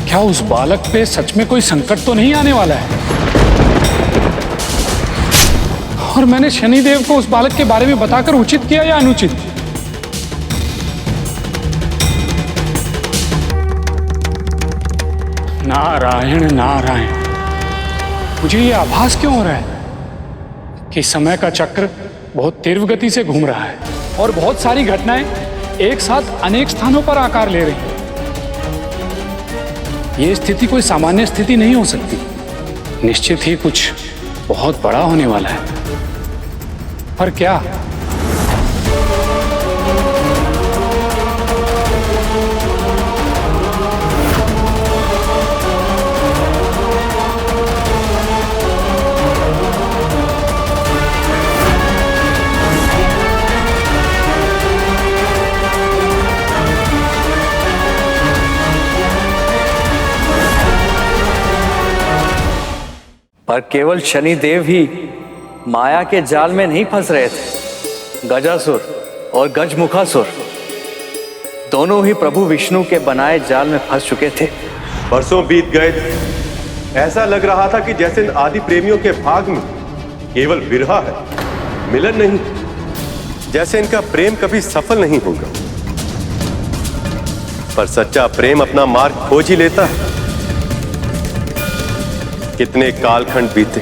क्या उस बालक पे सच में कोई संकट तो नहीं आने वाला है? और मैंने शनिदेव को उस बालक के बारे में बताकर उचित किया या अनुचित? नारायण नारायण। मुझे ये आभास क्यों हो रहा है कि समय का चक्र बहुत तीव्र गति से घूम रहा है और बहुत सारी घटनाएं एक साथ अनेक स्थानों पर आकार ले रही हैं। ये स्थिति कोई सामान्य स्थिति नहीं हो सकती। निश्चित ही कुछ बहुत बड़ा होने वाला है। पर क्या? पर केवल शनिदेव ही माया के जाल में नहीं फंस रहे थे। गजासुर और गजमुखासुर दोनों ही प्रभु विष्णु के बनाए जाल में फंस चुके थे। बरसों बीत गए थे, ऐसा लग रहा था कि जैसे इन आदि प्रेमियों के भाग में केवल विरह है, मिलन नहीं, जैसे इनका प्रेम कभी सफल नहीं होगा। पर सच्चा प्रेम अपना मार्ग खोज ही लेता है। कितने कालखंड बीते,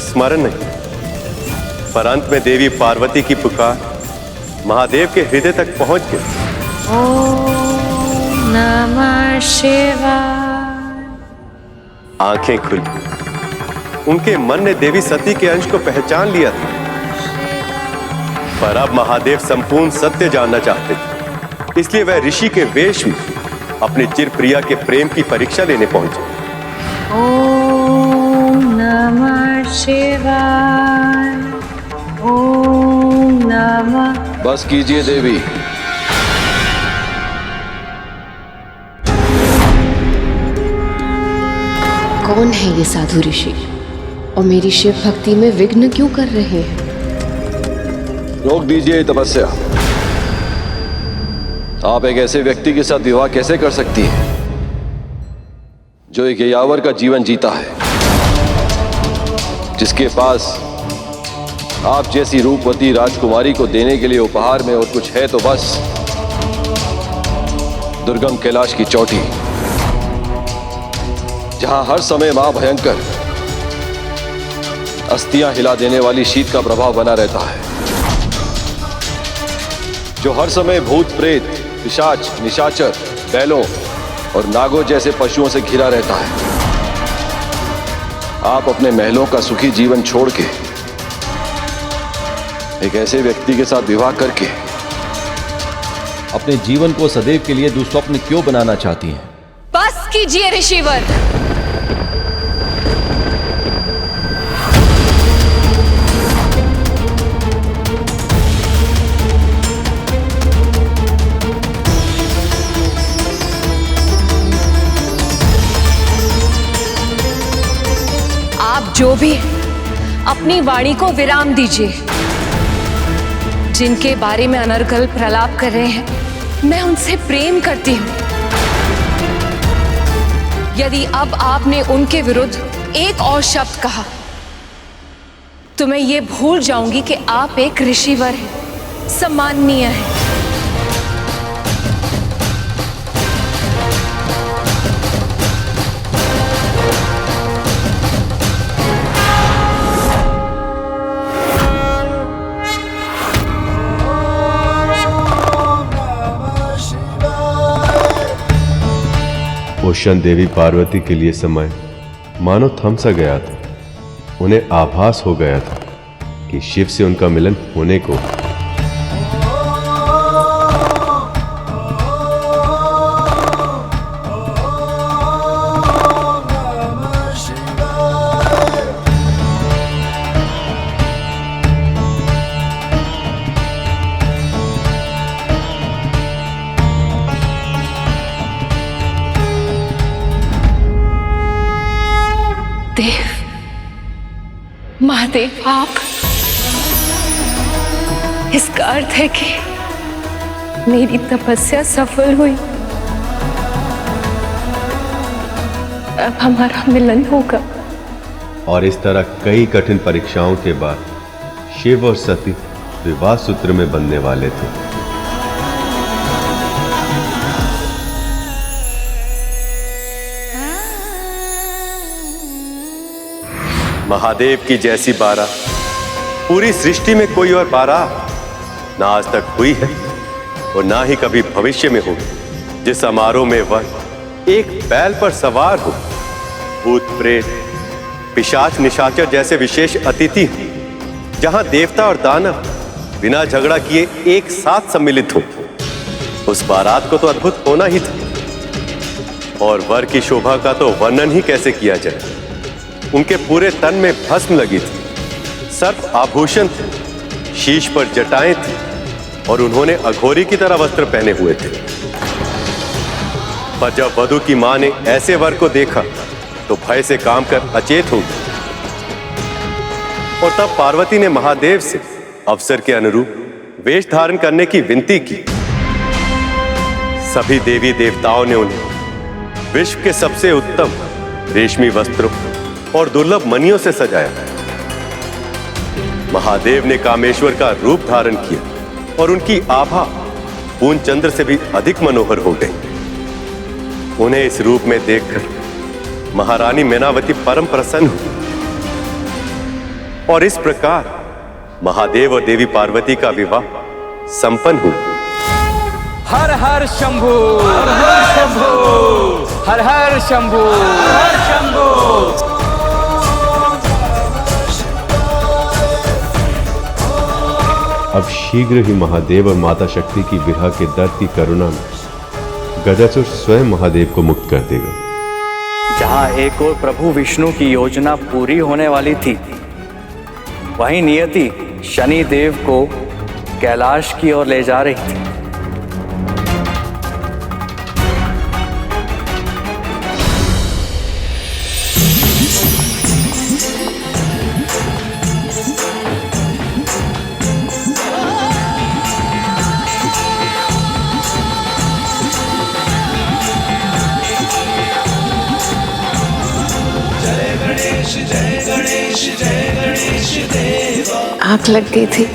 स्मरण नहीं, पर अंत में देवी पार्वती की पुकार महादेव के हृदय तक पहुंच गई। ओम नमः शिवाय। आंखें खुली, उनके मन ने देवी सती के अंश को पहचान लिया था। पर अब महादेव संपूर्ण सत्य जानना चाहते थे, इसलिए वह ऋषि के वेश में अपने चिर प्रिया के प्रेम की परीक्षा लेने पहुंचे। ओम नमः शिवाय। ओम नमः। बस कीजिए देवी। कौन है ये साधु ऋषि और मेरी शिव भक्ति में विघ्न क्यों कर रहे हैं? रोक दीजिए तपस्या। आप एक ऐसे व्यक्ति के साथ विवाह कैसे कर सकती हैं जो एक यावर का जीवन जीता है, जिसके पास आप जैसी रूपवती राजकुमारी को देने के लिए उपहार में और कुछ है तो बस दुर्गम कैलाश की चोटी, जहां हर समय मां भयंकर अस्थियां हिला देने वाली शीत का प्रभाव बना रहता है, जो हर समय भूत प्रेत, पिशाच, निशाचर, बैलों और नागों जैसे पशुओं से घिरा रहता है। आप अपने महलों का सुखी जीवन छोड़ के एक ऐसे व्यक्ति के साथ विवाह करके अपने जीवन को सदैव के लिए दुस्वप्न क्यों बनाना चाहती हैं? बस कीजिए ऋषिवर। आप जो भी अपनी वाणी को विराम दीजिए। जिनके बारे में अनर्गल प्रलाप कर रहे हैं, मैं उनसे प्रेम करती हूं। यदि अब आपने उनके विरुद्ध एक और शब्द कहा तो मैं ये भूल जाऊंगी कि आप एक ऋषिवर हैं, सम्माननीय हैं। उस क्षण देवी पार्वती के लिए समय मानो थम सा गया था। उन्हें आभास हो गया था कि शिव से उनका मिलन होने को। महादेव, आप, इसका अर्थ है कि मेरी तपस्या सफल हुई। अब हमारा मिलन होगा। और इस तरह कई कठिन परीक्षाओं के बाद शिव और सती विवाह सूत्र में बंधने वाले थे। महादेव की जैसी बारात पूरी सृष्टि में कोई और बारात ना आज तक हुई है और ना ही कभी भविष्य में होगी, जिस समारोह में वह एक बैल पर सवार हो, भूत प्रेत, पिशाच, निशाचर जैसे विशेष अतिथि हो, जहां देवता और दानव बिना झगड़ा किए एक साथ सम्मिलित हो। उस बारात को तो अद्भुत होना ही था। और वर की शोभा का तो वर्णन ही कैसे किया जाए। उनके पूरे तन में भस्म लगी थी, सर्प आभूषण थे, शीश पर जटाएं थी और उन्होंने अघोरी की तरह वस्त्र पहने हुए थे। पर जब वधू की मां ने ऐसे वर को देखा तो भय से काम कर अचेत हो गई। और तब पार्वती ने महादेव से अवसर के अनुरूप वेश धारण करने की विनती की। सभी देवी देवताओं ने उन्हें विश्व के सबसे उत्तम रेशमी वस्त्रों और दुर्लभ मणियों से सजाया। महादेव ने कामेश्वर का रूप धारण किया और उनकी आभा पूर्ण चंद्र से भी अधिक मनोहर हो गई। उन्हें इस रूप में देखकर महारानी मैनावती परम प्रसन्न हुई और इस प्रकार महादेव और देवी पार्वती का विवाह संपन्न हुआ। हर हर शंभू, हर हर शंभू, हर हर शंभू, हर हर शंभू। अब शीघ्र ही महादेव और माता शक्ति की विरह के दर्द की करुणा में गजासुर स्वयं महादेव को मुक्त कर देगा। जहां एक और प्रभु विष्णु की योजना पूरी होने वाली थी, वहीं नियति शनि देव को कैलाश की ओर ले जा रही थी। आंख लग गई थी।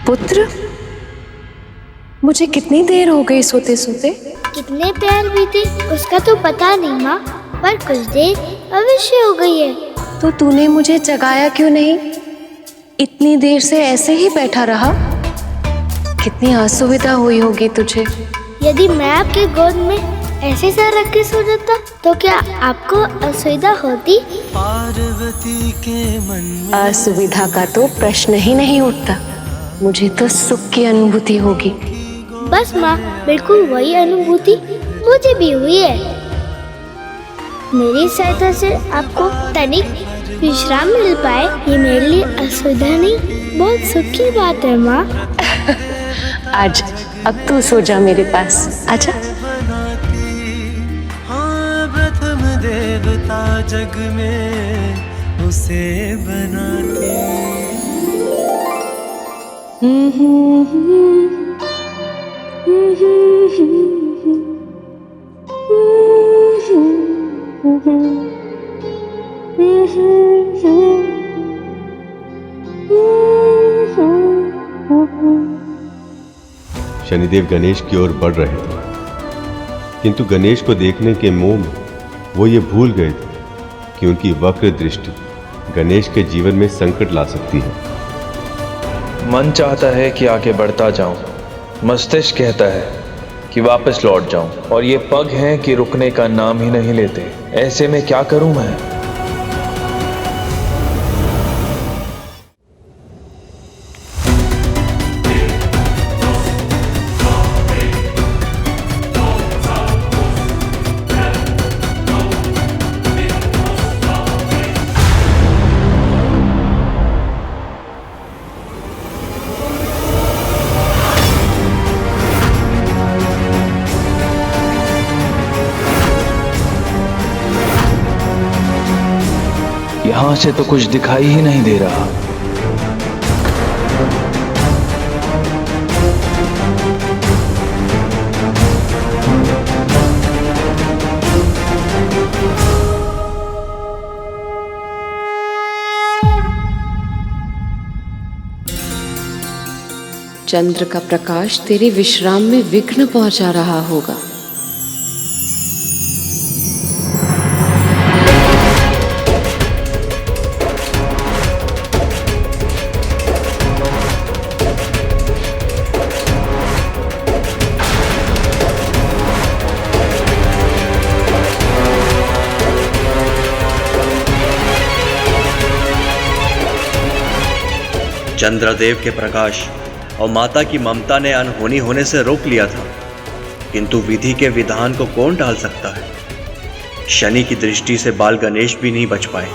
पुत्र, मुझे कितनी देर हो गई सोते सोते? कितने पैर बीते उसका तो पता नहीं माँ, पर कुछ देर अवश्य हो गई है। तो तूने मुझे जगाया क्यों नहीं? इतनी देर से ऐसे ही बैठा रहा। कितनी असुविधा हुई होगी तुझे। यदि मैं आपके गोद में ऐसे सर रख के सो जाता तो क्या आपको असुविधा होती? पार्वती के मन असुविधा का तो प्रश्न ही नहीं उठता। मुझे तो सुख की अनुभूति होगी। बस माँ, बिल्कुल वही अनुभूति मुझे भी हुई है। मेरी सहायता से आपको तनिक विश्राम मिल पाए, ये मेरे लिए असुविधा नहीं, बहुत सुख की बात है माँ। आज अब तू सो जा मेरे पास, आजा। हाँ, प्रथम देवता जग में उसे बनाती। शनिदेव गणेश की ओर बढ़ रहे थे, किंतु गणेश को देखने के मोह में वो ये भूल गए थे कि उनकी वक्र दृष्टि गणेश के जीवन में संकट ला सकती है। मन चाहता है कि आगे बढ़ता जाऊं, मस्तिष्क कहता है कि वापस लौट जाऊं, और ये पग हैं कि रुकने का नाम ही नहीं लेते। ऐसे में क्या करूं मैं? यहां से तो कुछ दिखाई ही नहीं दे रहा। चंद्र का प्रकाश तेरे विश्राम में विघ्न पहुंचा रहा होगा। चंद्रदेव के प्रकाश और माता की ममता ने अनहोनी होने से रोक लिया था, किंतु विधि के विधान को कौन टाल सकता है? शनि की दृष्टि से बाल गणेश भी नहीं बच पाए।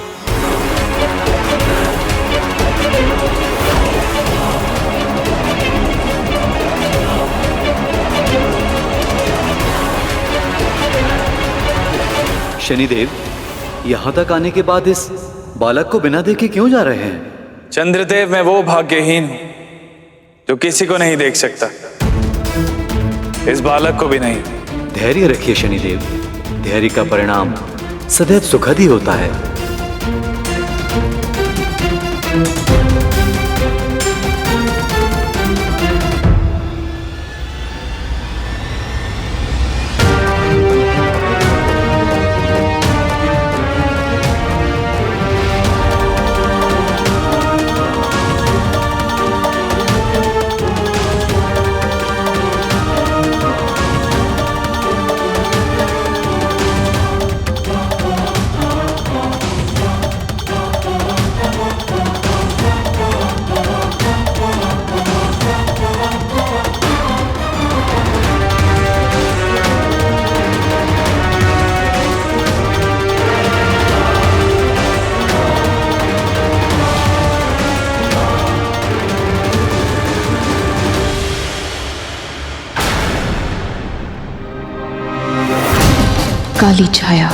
शनिदेव, यहां तक आने के बाद इस बालक को बिना देखे क्यों जा रहे हैं? चंद्रदेव, मैं वो भाग्यहीन हूं जो किसी को नहीं देख सकता, इस बालक को भी नहीं। धैर्य रखिए शनिदेव, धैर्य का परिणाम सदैव सुखद ही होता है। काली छाया।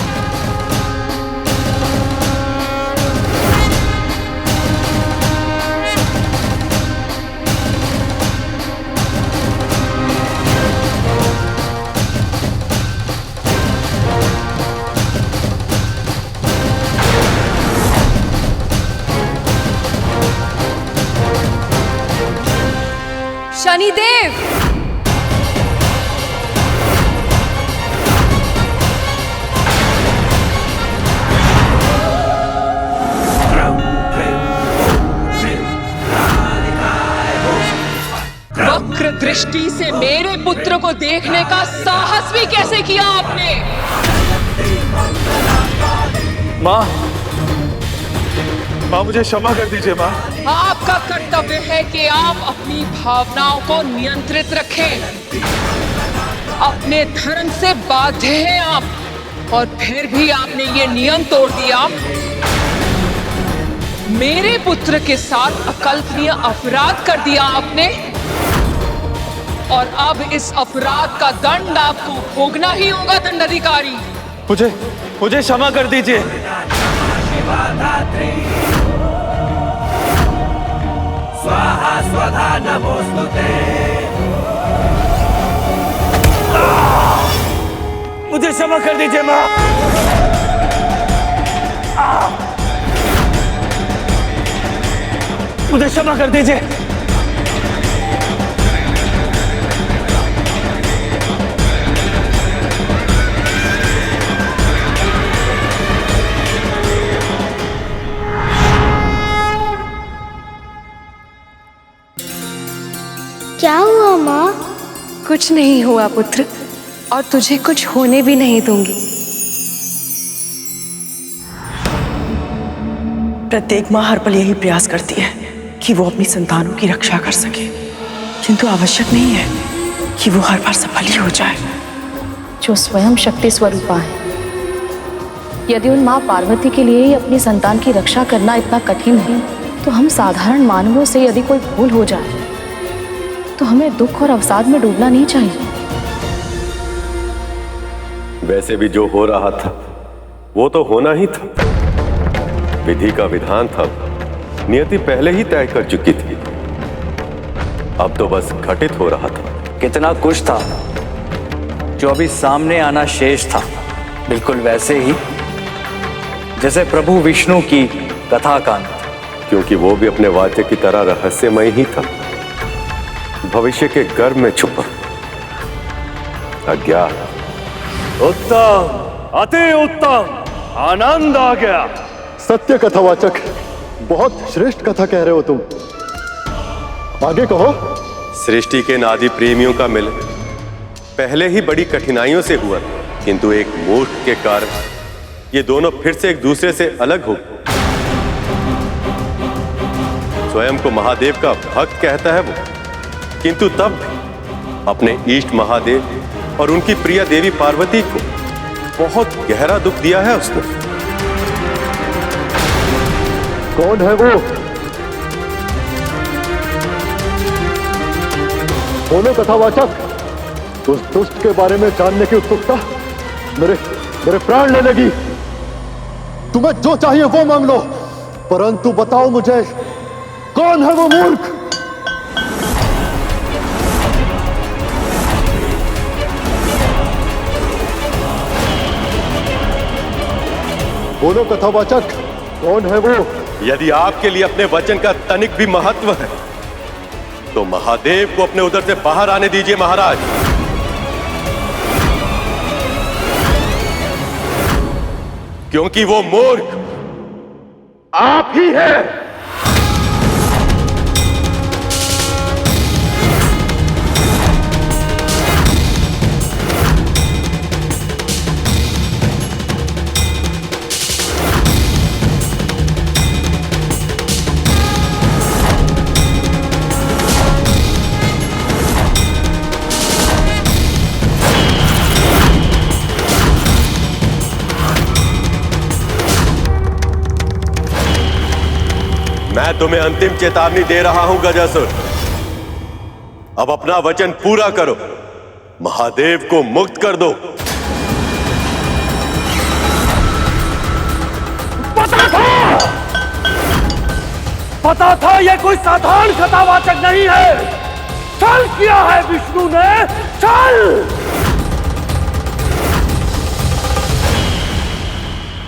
शनि देव। वक्र दृष्टि से मेरे पुत्र को देखने का साहस भी कैसे किया आपने? माँ, माँ मुझे क्षमा कर दीजिए माँ। आपका कर्तव्य है कि आप अपनी भावनाओं को नियंत्रित रखें। अपने धर्म से बाध्य हैं आप, और फिर भी आपने ये नियम तोड़ दिया। मेरे पुत्र के साथ अकल्पनीय अपराध कर दिया आपने, और अब इस अपराध का दंड आपको भोगना ही होगा दंडाधिकारी। मुझे क्षमा कर दीजिए। स्वाहा स्वधा नमोस्तुते। मुझे क्षमा कर दीजिए माँ। मुझे क्षमा कर दीजिए। क्या हुआ माँ? कुछ नहीं हुआ पुत्र, और तुझे कुछ होने भी नहीं दूंगी। प्रत्येक माँ हर पल यही प्रयास करती है कि वो अपनी संतानों की रक्षा कर सके, किंतु आवश्यक नहीं है कि वो हर बार सफल ही हो जाए। जो स्वयं शक्ति स्वरूपा है, यदि उन माँ पार्वती के लिए ही अपनी संतान की रक्षा करना इतना कठिन है, तो हम साधारण मानवों से यदि कोई भूल हो जाए तो हमें दुख और अवसाद में डूबना नहीं चाहिए। वैसे भी जो हो रहा था वो तो होना ही था। विधि का विधान था, नियति पहले ही तय कर चुकी थी। अब तो बस घटित हो रहा था। कितना कुछ था जो अभी सामने आना शेष था, बिल्कुल वैसे ही जैसे प्रभु विष्णु की कथा कांड, क्योंकि वो भी अपने वाद्य की तरह रहस्यमय ही था, भविष्य के गर्भ में छुपा अज्ञात। उत्तम, अति उत्तम, आनंद आ गया। सत्य कथावाचक, बहुत श्रेष्ठ कथा कह रहे हो तुम। आगे कहो। सृष्टि के नादी प्रेमियों का मिलन पहले ही बड़ी कठिनाइयों से हुआ, किंतु एक मूर्ख के कारण ये दोनों फिर से एक दूसरे से अलग हो। स्वयं को महादेव का भक्त कहता है वो, किंतु तब भी अपने इष्ट महादेव और उनकी प्रिय देवी पार्वती को बहुत गहरा दुख दिया है उसने। कौन है वो? बोलो कथावाचक। उस दुष्ट के बारे में जानने की उत्सुकता मेरे प्राण ले लगी। तुम्हें जो चाहिए वो मांग लो, परंतु बताओ मुझे, कौन है वो मूर्ख? बोलो कथावाचक, कौन है वो? यदि आपके लिए अपने वचन का तनिक भी महत्व है तो महादेव को अपने उदर से बाहर आने दीजिए महाराज। क्योंकि वो मूर्ख आप ही हैं। मैं तुम्हें अंतिम चेतावनी दे रहा हूं गजासुर। अब अपना वचन पूरा करो, महादेव को मुक्त कर दो। पता था यह कोई साधारण कथावाचक नहीं है। छल किया है विष्णु ने, छल।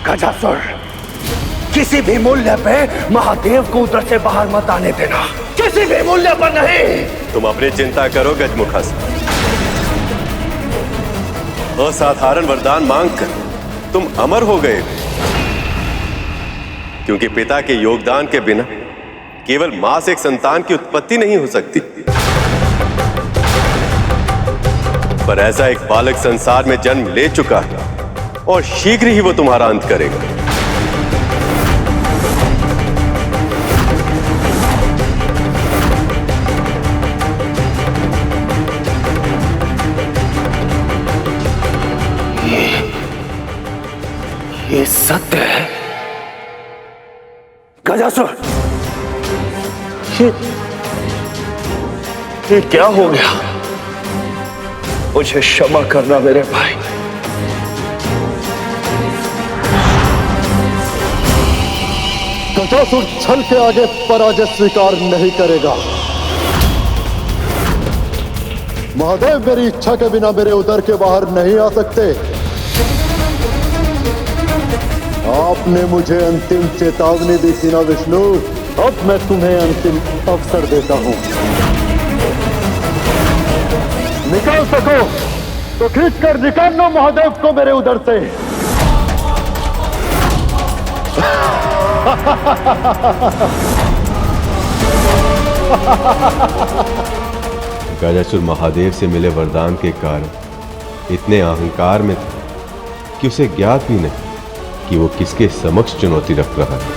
गजासुर, किसी भी मूल्य पे महादेव को उधर से बाहर मत आने देना, किसी भी मूल्य पर नहीं। तुम अपनी चिंता करो गजमुखासुर। असाधारण वरदान मांगकर तुम अमर हो गए, क्योंकि पिता के योगदान के बिना केवल मां से एक संतान की उत्पत्ति नहीं हो सकती। पर ऐसा एक बालक संसार में जन्म ले चुका है और शीघ्र ही वो तुम्हारा अंत करेगा। ये सत्य है गजासुर? ये क्या हो गया? मुझे क्षमा करना मेरे भाई। गजासुर छल के आगे पराजय स्वीकार नहीं करेगा। महादेव मेरी इच्छा के बिना मेरे उदर के बाहर नहीं आ सकते। आपने मुझे अंतिम चेतावनी दी थी ना विष्णु, अब मैं तुम्हें अंतिम अवसर देता हूं। निकाल सको तो खींचकर निकाल लो महादेव को मेरे उदर से। गजासुर महादेव से मिले वरदान के कारण इतने अहंकार में था कि उसे ज्ञात भी नहीं कि वो किसके समक्ष चुनौती रख रहा है।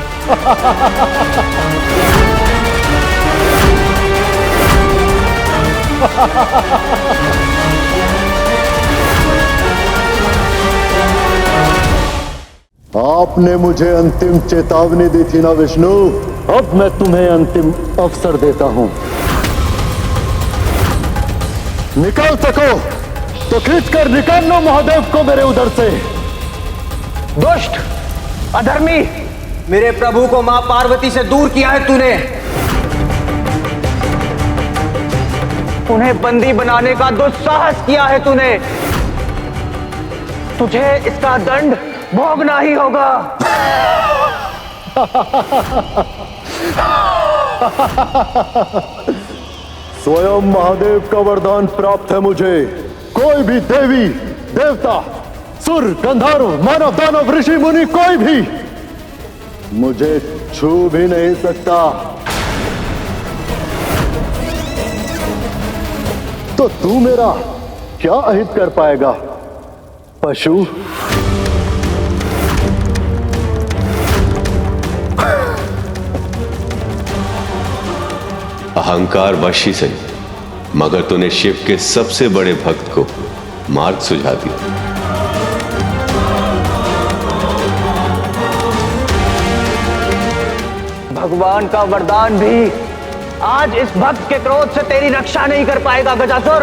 आपने मुझे अंतिम चेतावनी दी थी ना विष्णु, अब मैं तुम्हें अंतिम अवसर देता हूं। निकाल सको तो खींचकर निकाल लो महादेव को मेरे उदर से। दुष्ट, अधर्मी, मेरे प्रभु को मां पार्वती से दूर किया है तूने। उन्हें बंदी बनाने का दुस्साहस किया है तूने। तुझे इसका दंड भोगना ही होगा। स्वयं महादेव का वरदान प्राप्त है मुझे। कोई भी देवी देवता, सुर, गंधर्व, मानव, दानव, ऋषि, मुनि, कोई भी मुझे छू भी नहीं सकता। तो तू मेरा क्या अहित कर पाएगा पशु? अहंकार वश ही सही, मगर तूने शिव के सबसे बड़े भक्त को मार्ग सुझा दिया। भगवान का वरदान भी आज इस भक्त के क्रोध से तेरी रक्षा नहीं कर पाएगा गजासुर।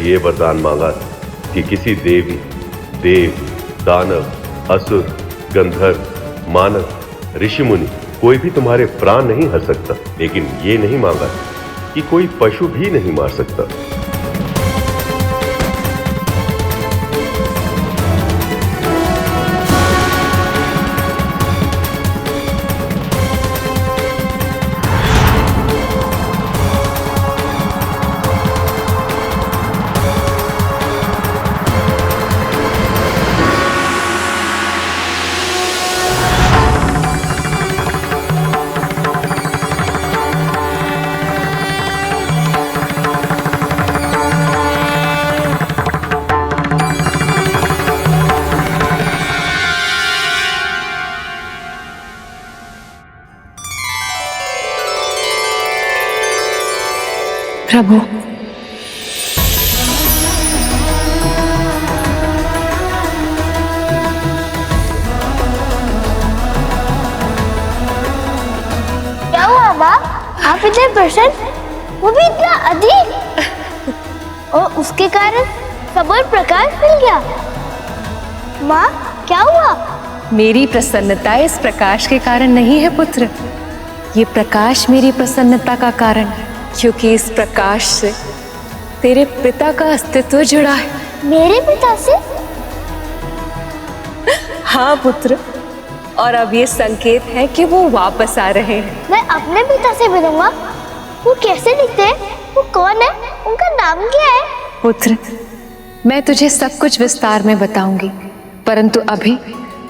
ये वरदान मांगा कि किसी देवी, देव, दानव, असुर, गंधर्व, मानव, ऋषि मुनि कोई भी तुम्हारे प्राण नहीं हर सकता, लेकिन ये नहीं मांगा कि कोई पशु भी नहीं मार सकता। प्रभु। क्या हुआ माँ? आप इतने प्रसन्न, वो भी इतना अधिक, और उसके कारण सबल प्रकाश मिल गया। माँ क्या हुआ? मेरी प्रसन्नता इस प्रकाश के कारण नहीं है पुत्र, ये प्रकाश मेरी प्रसन्नता का कारण है, क्योंकि इस प्रकाश से तेरे पिता का अस्तित्व जुड़ा है। मेरे पिता से? हाँ पुत्र, और अब ये संकेत है कि वो वापस आ रहे हैं। मैं अपने पिता से मिलूंगा। वो कैसे दिखते हैं? वो कौन है? उनका नाम क्या है? पुत्र, मैं तुझे सब कुछ विस्तार में बताऊंगी, परंतु अभी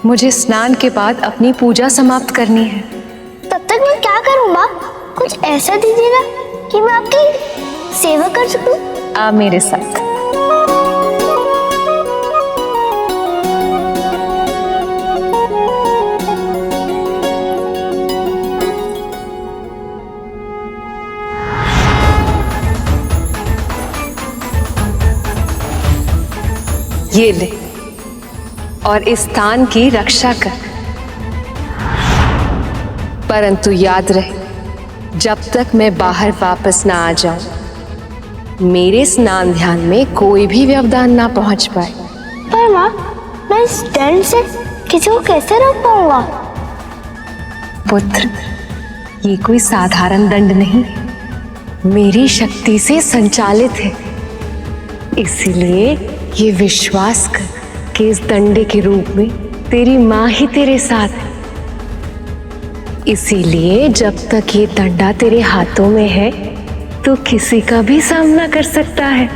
मुझे स्नान के बाद अपनी पूजा समाप्त करनी है। तब तक मैं क्या करूं माँ? कुछ ऐसा दीजिए ना कि मैं आपकी सेवा कर सकूं। आ मेरे साथ। ये ले और इस स्थान की रक्षा कर, परंतु याद रहे, जब तक मैं बाहर वापस ना आ जाऊं, मेरे स्नान ध्यान में कोई भी व्यवधान ना पहुंच पाए। पर माँ, मैं इस दंड से किसी को कैसे रोक पाऊंगा? पुत्र, ये कोई साधारण दंड नहीं, मेरी शक्ति से संचालित है। इसीलिए ये विश्वास कर कि इस दंडे के रूप में तेरी माँ ही तेरे साथ है। इसीलिए जब तक ये दंडा तेरे हाथों में है तो किसी का भी सामना कर सकता है।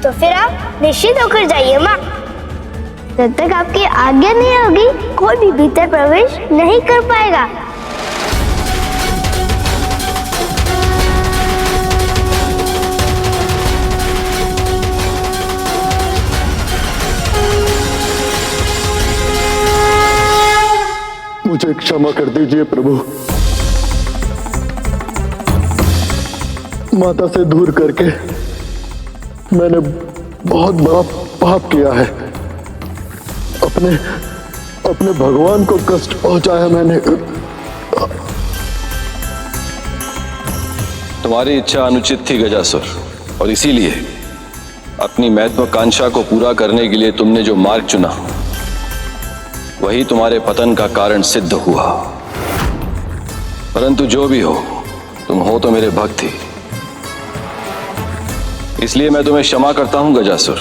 तो फिर आप निश्चित होकर जाइए माँ। जब तक आपकी आज्ञा नहीं होगी, कोई भी भीतर प्रवेश नहीं कर पाएगा। मुझे क्षमा कर दीजिए प्रभु। माता से दूर करके मैंने बहुत बड़ा पाप किया है। अपने भगवान को कष्ट पहुंचाया मैंने। तुम्हारी इच्छा अनुचित थी गजासुर, और इसीलिए अपनी महत्वाकांक्षा को पूरा करने के लिए तुमने जो मार्ग चुना वही तुम्हारे पतन का कारण सिद्ध हुआ। परंतु जो भी हो, तुम हो तो मेरे भक्त ही, इसलिए मैं तुम्हें क्षमा करता हूं गजासुर।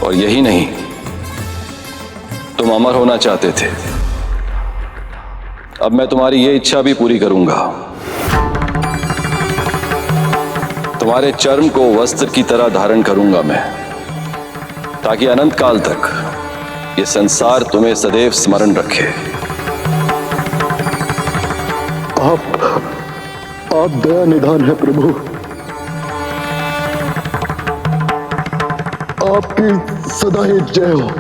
और यही नहीं, तुम अमर होना चाहते थे, अब मैं तुम्हारी ये इच्छा भी पूरी करूंगा। तुम्हारे चर्म को वस्त्र की तरह धारण करूंगा मैं, ताकि अनंत काल तक ये संसार तुम्हें सदैव स्मरण रखे। आप दया निधान है प्रभु। आपकी सदा ही जय हो।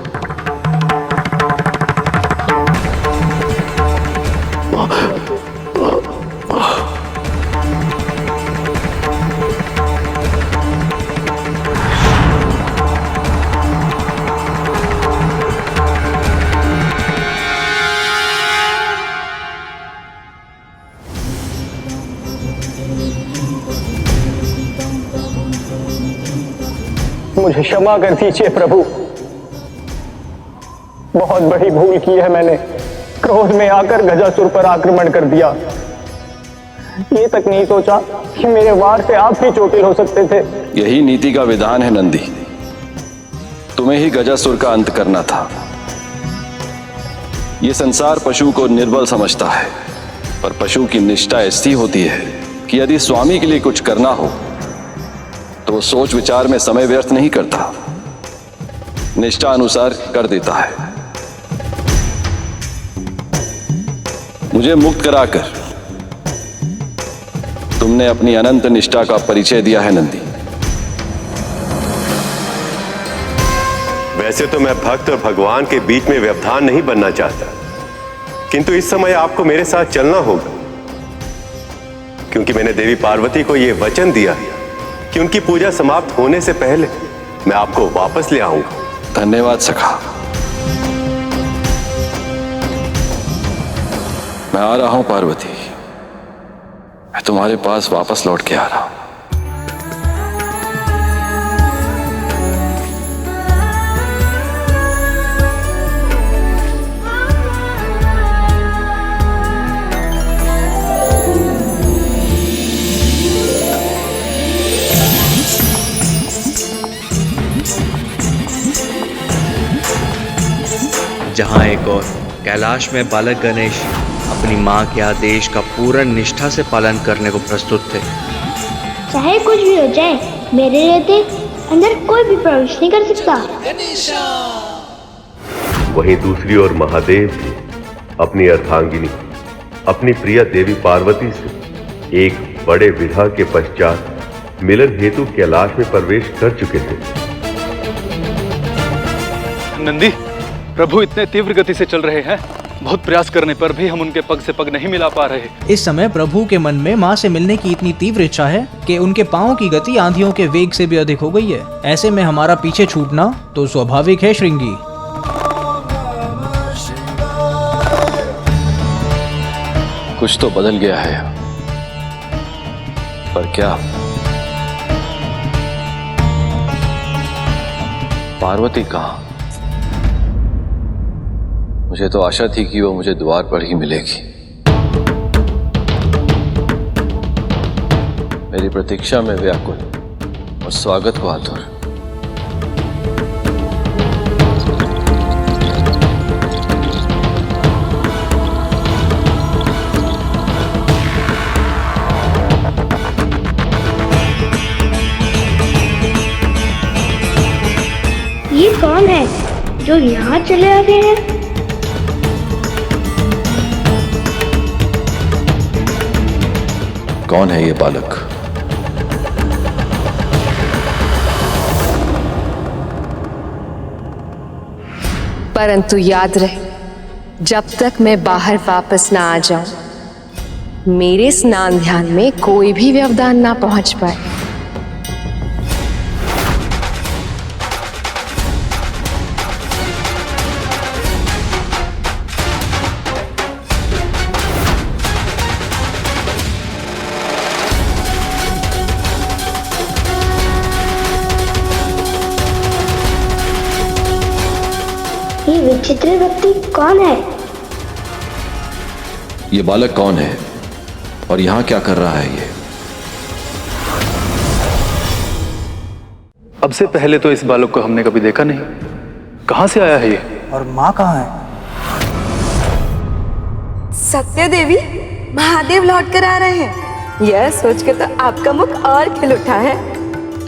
मुझे क्षमा कर दीजिए प्रभु, बहुत बड़ी भूल की है मैंने। क्रोध में आकर गजासुर पर आक्रमण कर दिया। ये तक नहीं सोचा कि मेरे वार से आप ही चोटिल हो सकते थे। यही नीति का विधान है नंदी, तुम्हें ही गजासुर का अंत करना था। ये संसार पशु को निर्बल समझता है, पर पशु की निष्ठा ऐसी होती है कि यदि स्वामी के लिए कुछ करना हो तो वो सोच विचार में समय व्यर्थ नहीं करता, निष्ठा अनुसार कर देता है। मुझे मुक्त कराकर तुमने अपनी अनंत निष्ठा का परिचय दिया है नंदी। वैसे तो मैं भक्त और भगवान के बीच में व्यवधान नहीं बनना चाहता, किंतु इस समय आपको मेरे साथ चलना होगा, क्योंकि मैंने देवी पार्वती को यह वचन दिया कि उनकी पूजा समाप्त होने से पहले मैं आपको वापस ले आऊंगा। धन्यवाद सखा। मैं आ रहा हूं पार्वती, मैं तुम्हारे पास वापस लौट के आ रहा हूं। जहां एक और कैलाश में बालक गणेश अपनी मां के आदेश का पूर्ण निष्ठा से पालन करने को प्रस्तुत थे। चाहे कुछ भी हो जाए, मेरे रहते अंदर कोई भी प्रवेश नहीं कर सकता। वहीं दूसरी ओर महादेव अपनी अर्धांगिनी अपनी प्रिय देवी पार्वती से एक बड़े विधा के पश्चात मिलन हेतु कैलाश में प्रवेश कर चुके थे। नंदी, प्रभु इतने तीव्र गति से चल रहे हैं, बहुत प्रयास करने पर भी हम उनके पग से पग नहीं मिला पा रहे। इस समय प्रभु के मन में माँ से मिलने की इतनी तीव्र इच्छा है कि उनके पाँव की गति आंधियों के वेग से भी अधिक हो गई है। ऐसे में हमारा पीछे छूटना तो स्वाभाविक है श्रृंगी। कुछ तो बदल गया है, पर क्या? पार्वती कहाँ? मुझे तो आशा थी कि वो मुझे द्वार पर ही मिलेगी। मेरी प्रतीक्षा में व्याकुल और स्वागत को आतुर। ये कौन है जो यहाँ चले आ गए हैं? कौन है ये बालक? परंतु याद रहे, जब तक मैं बाहर वापस ना आ जाऊं, मेरे स्नान ध्यान में कोई भी व्यवधान ना पहुंच पाए। ये विचित्र व्यक्ति कौन है? ये बालक कौन है और यहाँ क्या कर रहा है ये? अब से पहले तो इस बालक को हमने कभी देखा नहीं। कहां से आया है ये? और माँ कहाँ है? सत्य देवी, महादेव लौट कर आ रहे हैं। यह सोच के तो आपका मुख और खिल उठा है।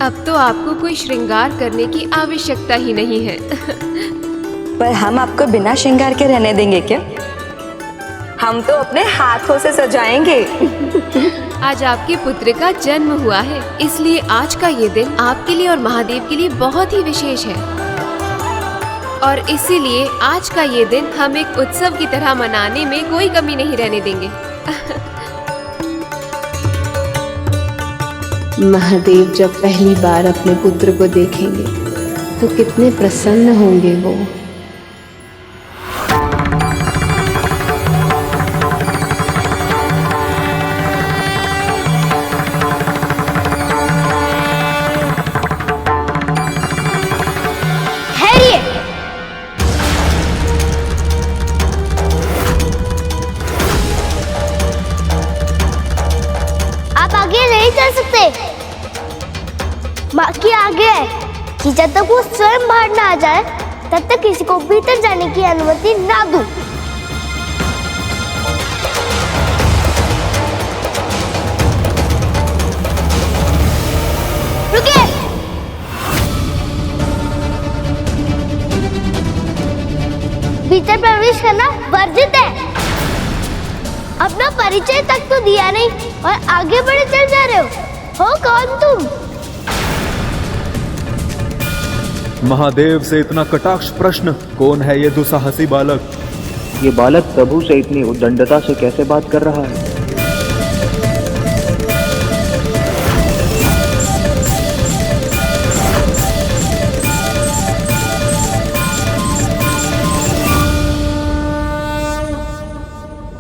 अब तो आपको कोई श्रृंगार करने की आवश्यकता ही नहीं है। पर हम आपको बिना श्रृंगार के रहने देंगे क्या? हम तो अपने हाथों से सजाएंगे। आज आपके पुत्र का जन्म हुआ है, इसलिए आज का ये दिन आपके लिए और महादेव के लिए बहुत ही विशेष है। और इसीलिए आज का ये दिन हम एक उत्सव की तरह मनाने में कोई कमी नहीं रहने देंगे। महादेव जब पहली बार अपने पुत्र को देखेंगे तो कितने प्रसन्न होंगे वो। बाकी आगे है कि जब तक वो स्वयं बाहर ना आ जाए तब तक किसी को भीतर जाने की अनुमति ना दूं। रुकिए। भीतर प्रवेश करना वर्जित है। अपना परिचय तक तो दिया नहीं और आगे बढ़े चल जा रहे हो कौन तुम? महादेव से इतना कटाक्ष प्रश्न, कौन है ये दुस्साहसी बालक? ये बालक प्रभु से इतनी उद्दंडता से कैसे बात कर रहा है?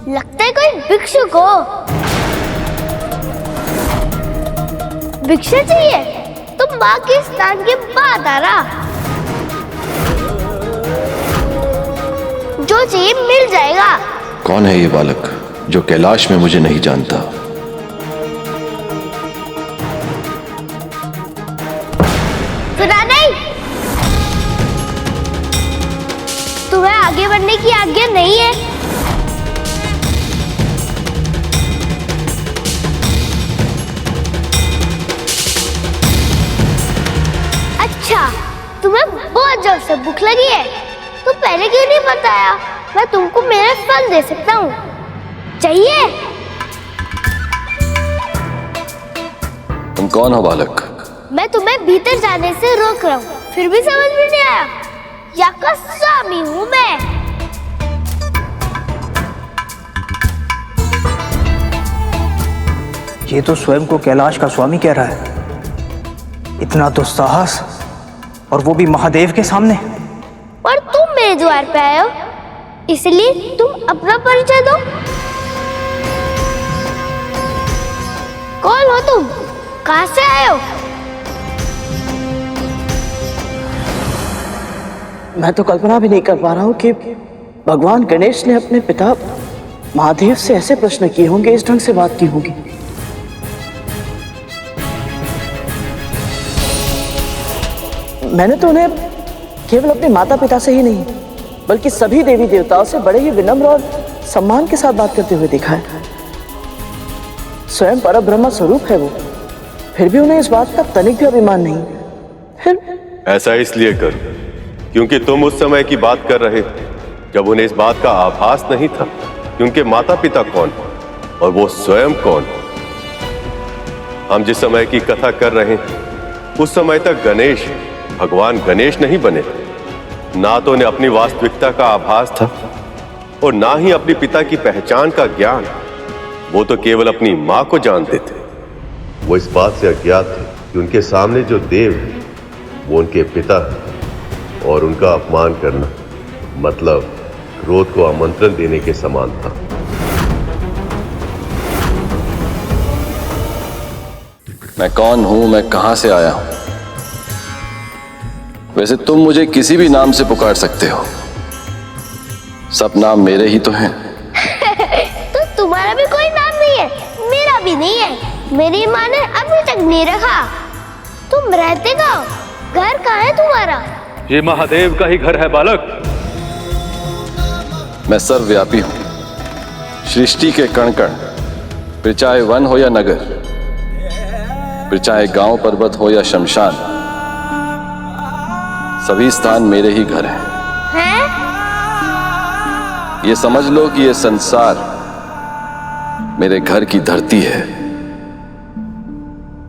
लगता है कोई भिक्षुक हो। भिक्षा चाहिए तो माँ के स्नान के बाद आ रहा। जो चाहिए मिल जाएगा। कौन है ये बालक जो कैलाश में मुझे नहीं जानता? सुना नहीं? तुम्हें आगे बढ़ने की आज्ञा नहीं है। अच्छा, तुम्हें बहुत जोर से भूख लगी है तो पहले क्यों नहीं बताया? मैं तुमको मेरे फल दे सकता हूँ। चाहिए? तुम कौन हो बालक? मैं तुम्हें भीतर जाने से रोक रहा हूँ, फिर भी समझ में नहीं आया? यहाँ का स्वामी हूँ मैं। ये तो स्वयं को कैलाश का स्वामी कह रहा है। इतना तो साहस, और वो भी महादेव के सामने। और तुम मेरे द्वार पे आए हो, इसलिए तुम अपना परिचय दो। कौन हो तुम? कहाँ से आए हो? मैं तो कल्पना भी नहीं कर पा रहा हूँ कि भगवान गणेश ने अपने पिता महादेव से ऐसे प्रश्न किए होंगे, इस ढंग से बात की होगी। मैंने तो उन्हें केवल अपने माता पिता से ही नहीं बल्कि सभी देवी देवताओं से बड़े ही विनम्र और सम्मान के साथ बात करते हुए देखा है। स्वयं परब्रह्म स्वरूप है वो, फिर भी उन्हें इस बात का तनिक भी अभिमान नहीं। फिर ऐसा इसलिए कर क्योंकि तुम उस समय की बात कर रहे थे जब उन्हें इस बात का आभास नहीं था कि उनके माता पिता कौन और वो स्वयं कौन। हम जिस समय की कथा कर रहे हैं उस समय तक गणेश भगवान गणेश नहीं बने। ना तो उन्हें अपनी वास्तविकता का आभास था और ना ही अपने पिता की पहचान का ज्ञान। वो तो केवल अपनी मां को जानते थे। वो इस बात से अज्ञात थे कि उनके सामने जो देव है वो उनके पिता है और उनका अपमान करना मतलब क्रोध को आमंत्रण देने के समान था। मैं कौन हूं, मैं कहां से आया हूं? वैसे तुम मुझे किसी भी नाम से पुकार सकते हो, सब नाम मेरे ही तो हैं। तो तुम्हारा भी कोई नाम नहीं है, मेरा भी नहीं है। मेरी माँ ने अभी तक नहीं रखा। तुम रहते कहाँ? घर कहाँ है तुम्हारा? ये महादेव का ही घर है बालक। मैं सर्वव्यापी हूं, सृष्टि के कण कण, फिर चाहे वन हो या नगर, फिर चाहे गांव पर्वत हो या शमशान, सभी स्थान मेरे ही घर हैं। ये समझ लो कि ये संसार मेरे घर की धरती है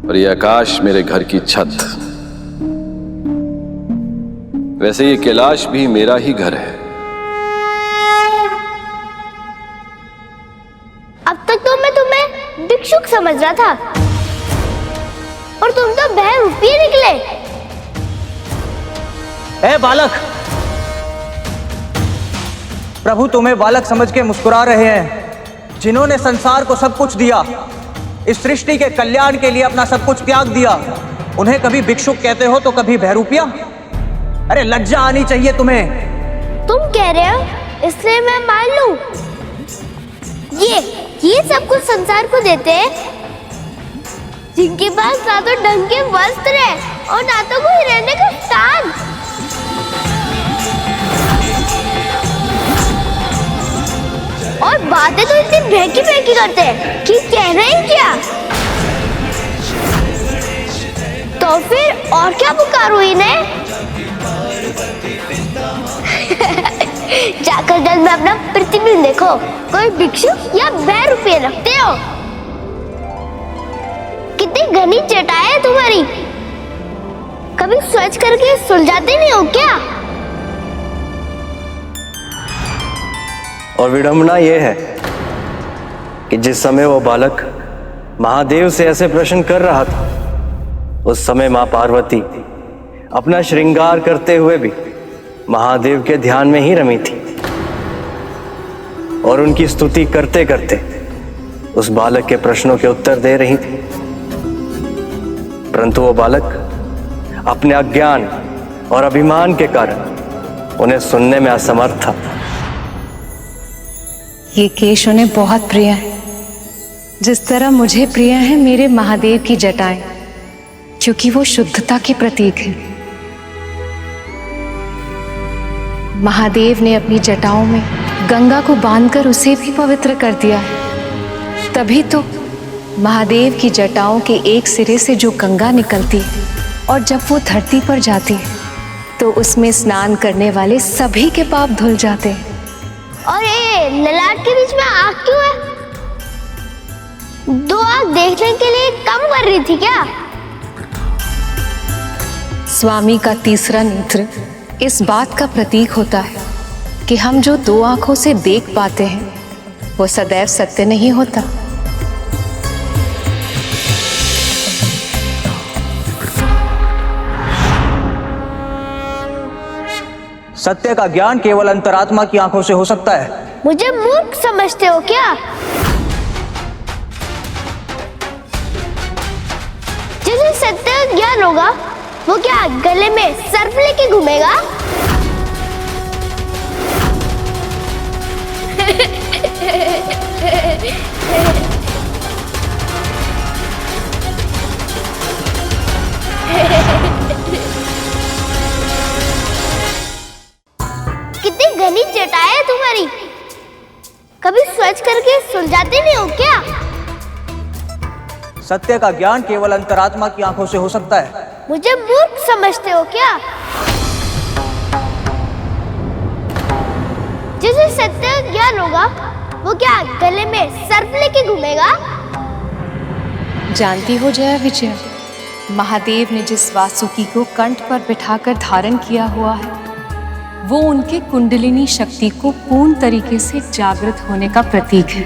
और ये आकाश मेरे घर की छत। वैसे ये कैलाश भी मेरा ही घर है। अब तक तो मैं तुम्हें भिक्षुक समझ रहा था और तुम तो बहरूपी निकले। ए बालक, प्रभु तुम्हें बालक समझ के मुस्कुरा रहे हैं। जिन्होंने संसार को सब कुछ दिया, इस सृष्टि के कल्याण के लिए अपना सब कुछ त्याग दिया, उन्हें कभी भिक्षुक कहते हो तो कभी बहरूपिया। अरे लज्जा आनी चाहिए तुम्हें। तुम कह रहे हो इसलिए मैं मान लूं। ये सब कुछ संसार को देते हैं जिनके पास ना तो ढंग के वस्त्र है और ना तो कोई रहने का स्थान। और बातें तो इतनी बहकी बहकी करते हैं कि कह रहे हैं क्या? तो फिर और क्या पुकारूं इन्हें? जाकर जल में अपना प्रतिबिंब देखो, कोई भिक्षुक या बहरूपी रखते हो? कितनी घनी चटाई है तुम्हारी, कभी सोच करके सुलझाते नहीं हो क्या? और विडंबना यह है कि जिस समय वो बालक महादेव से ऐसे प्रश्न कर रहा था, उस समय मां पार्वती अपना श्रृंगार करते हुए भी महादेव के ध्यान में ही रमी थी। और उनकी स्तुति करते करते उस बालक के प्रश्नों के उत्तर दे रही थी, परंतु वो बालक अपने अज्ञान और अभिमान के कारण उन्हें सुनने में असमर्थ था। ये केश उन्हें बहुत प्रिय है, जिस तरह मुझे प्रिय है मेरे महादेव की जटाएं, क्योंकि वो शुद्धता के प्रतीक है। महादेव ने अपनी जटाओं में गंगा को बांधकर उसे भी पवित्र कर दिया है। तभी तो महादेव की जटाओं के एक सिरे से जो गंगा निकलती है और जब वो धरती पर जाती है तो उसमें स्नान करने वाले सभी के पाप धुल जाते हैं। और ये ललाट के बीच में आँख क्यों है? दो आँख देखने के लिए कम कर रही थी क्या? स्वामी का तीसरा नेत्र इस बात का प्रतीक होता है कि हम जो दो आंखों से देख पाते हैं वो सदैव सत्य नहीं होता। सत्य का ज्ञान केवल अंतरात्मा की आंखों से हो सकता है। मुझे मूर्ख समझते हो क्या? जिसे सत्य का ज्ञान होगा वो क्या गले में सर्प लेके घूमेगा? कितनी घनी जटाएं है तुम्हारी, कभी सोच करके सुलझाते नहीं हो क्या? सत्य का ज्ञान केवल अंतरात्मा की आंखों से हो सकता है। मुझे मूर्ख समझते हो क्या? जिसे सत्य का ज्ञान होगा वो क्या गले में सर्प लेके घूमेगा? जानती हो जया विजय, महादेव ने जिस वासुकी को कंठ पर बिठाकर धारण किया हुआ है वो उनके कुंडलिनी शक्ति को पूर्ण तरीके से जागृत होने का प्रतीक है।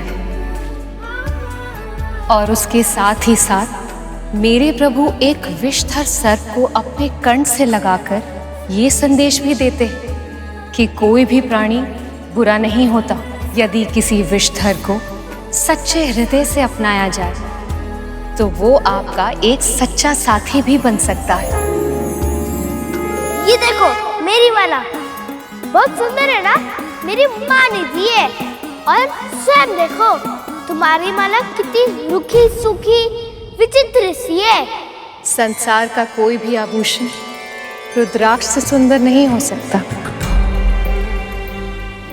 और उसके साथ ही साथ मेरे प्रभु एक विषधर सर्प को अपने कंठ से लगाकर ये संदेश भी देते हैं कि कोई भी प्राणी बुरा नहीं होता यदि किसी विषधर को सच्चे हृदय से अपनाया जाए तो वो आपका एक सच्चा साथी भी बन सकता है। ये देखो मेरी माला बहुत सुंदर है ना? मेरी माँ ने दी है। और स्वयं देखो तुम्हारी माला कितनी रूखी सूखी विचित्र सी है। संसार का कोई भी आभूषण रुद्राक्ष से सुंदर नहीं हो सकता,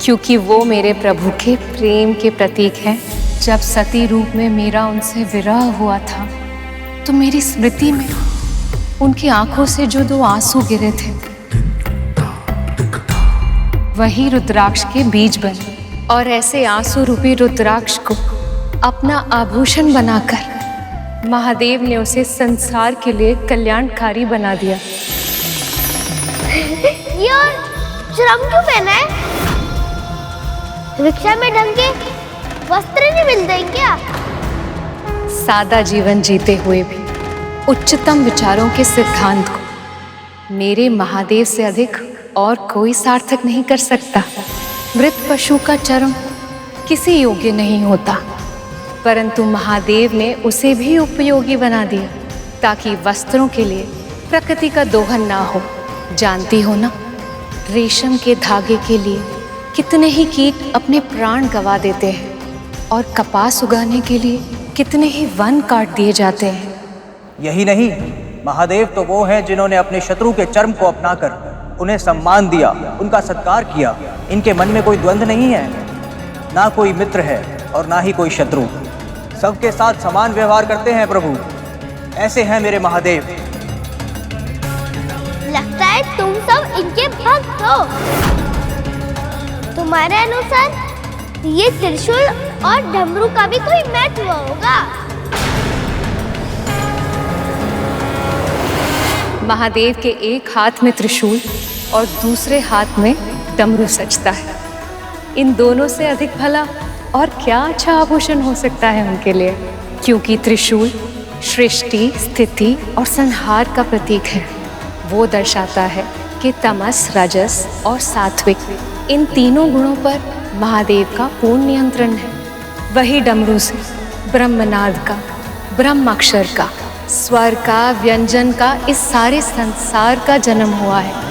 क्योंकि वो मेरे प्रभु के प्रेम के प्रतीक हैं। जब सती रूप में मेरा उनसे विरह हुआ था तो मेरी स्मृति में उनकी आंखों से जो दो आंसू गिरे थे वही रुद्राक्ष के बीज बने, और ऐसे आंसू रूपी रुद्राक्ष को अपना आभूषण बनाकर महादेव ने उसे संसार के लिए कल्याणकारी बना दिया। यार श्रम क्यों पहना है? रिक्शा में ढंग के वस्त्र नहीं मिलते क्या? सादा जीवन जीते हुए भी उच्चतम विचारों के सिद्धांत को मेरे महादेव से अधिक और कोई सार्थक नहीं कर सकता। मृत पशु का चर्म किसी योग्य नहीं होता, परंतु महादेव ने उसे भी उपयोगी बना दिया ताकि वस्त्रों के लिए प्रकृति का दोहन ना हो। जानती हो ना, रेशम के धागे के लिए कितने ही कीट अपने प्राण गंवा देते हैं और कपास उगाने के लिए कितने ही वन काट दिए जाते हैं। यही नहीं, महादेव तो वो हैं जिन्होंने अपने शत्रु के चर्म को अपनाकर उन्हें सम्मान दिया, उनका सत्कार किया। इनके मन में कोई द्वंद्व नहीं है, ना कोई मित्र है और ना ही कोई शत्रु। सबके साथ समान व्यवहार करते हैं प्रभु। ऐसे हैं मेरे महादेव। लगता है तुम सब इनके भक्त हो। तुम्हारे अनुसार ये त्रिशूल और डमरू का भी कोई महत्व होगा। महादेव के एक हाथ में त्रिशूल और दूसरे हाथ में डमरू सजता है। इन दोनों से अधिक भला और क्या अच्छा आभूषण हो सकता है उनके लिए, क्योंकि त्रिशूल सृष्टि, स्थिति और संहार का प्रतीक है। वो दर्शाता है कि तमस, रजस और सात्विक इन तीनों गुणों पर महादेव का पूर्ण नियंत्रण है। वही डमरू से ब्रह्मनाद का, ब्रह्माक्षर का, स्वर का, व्यंजन का, इस सारे संसार का जन्म हुआ है।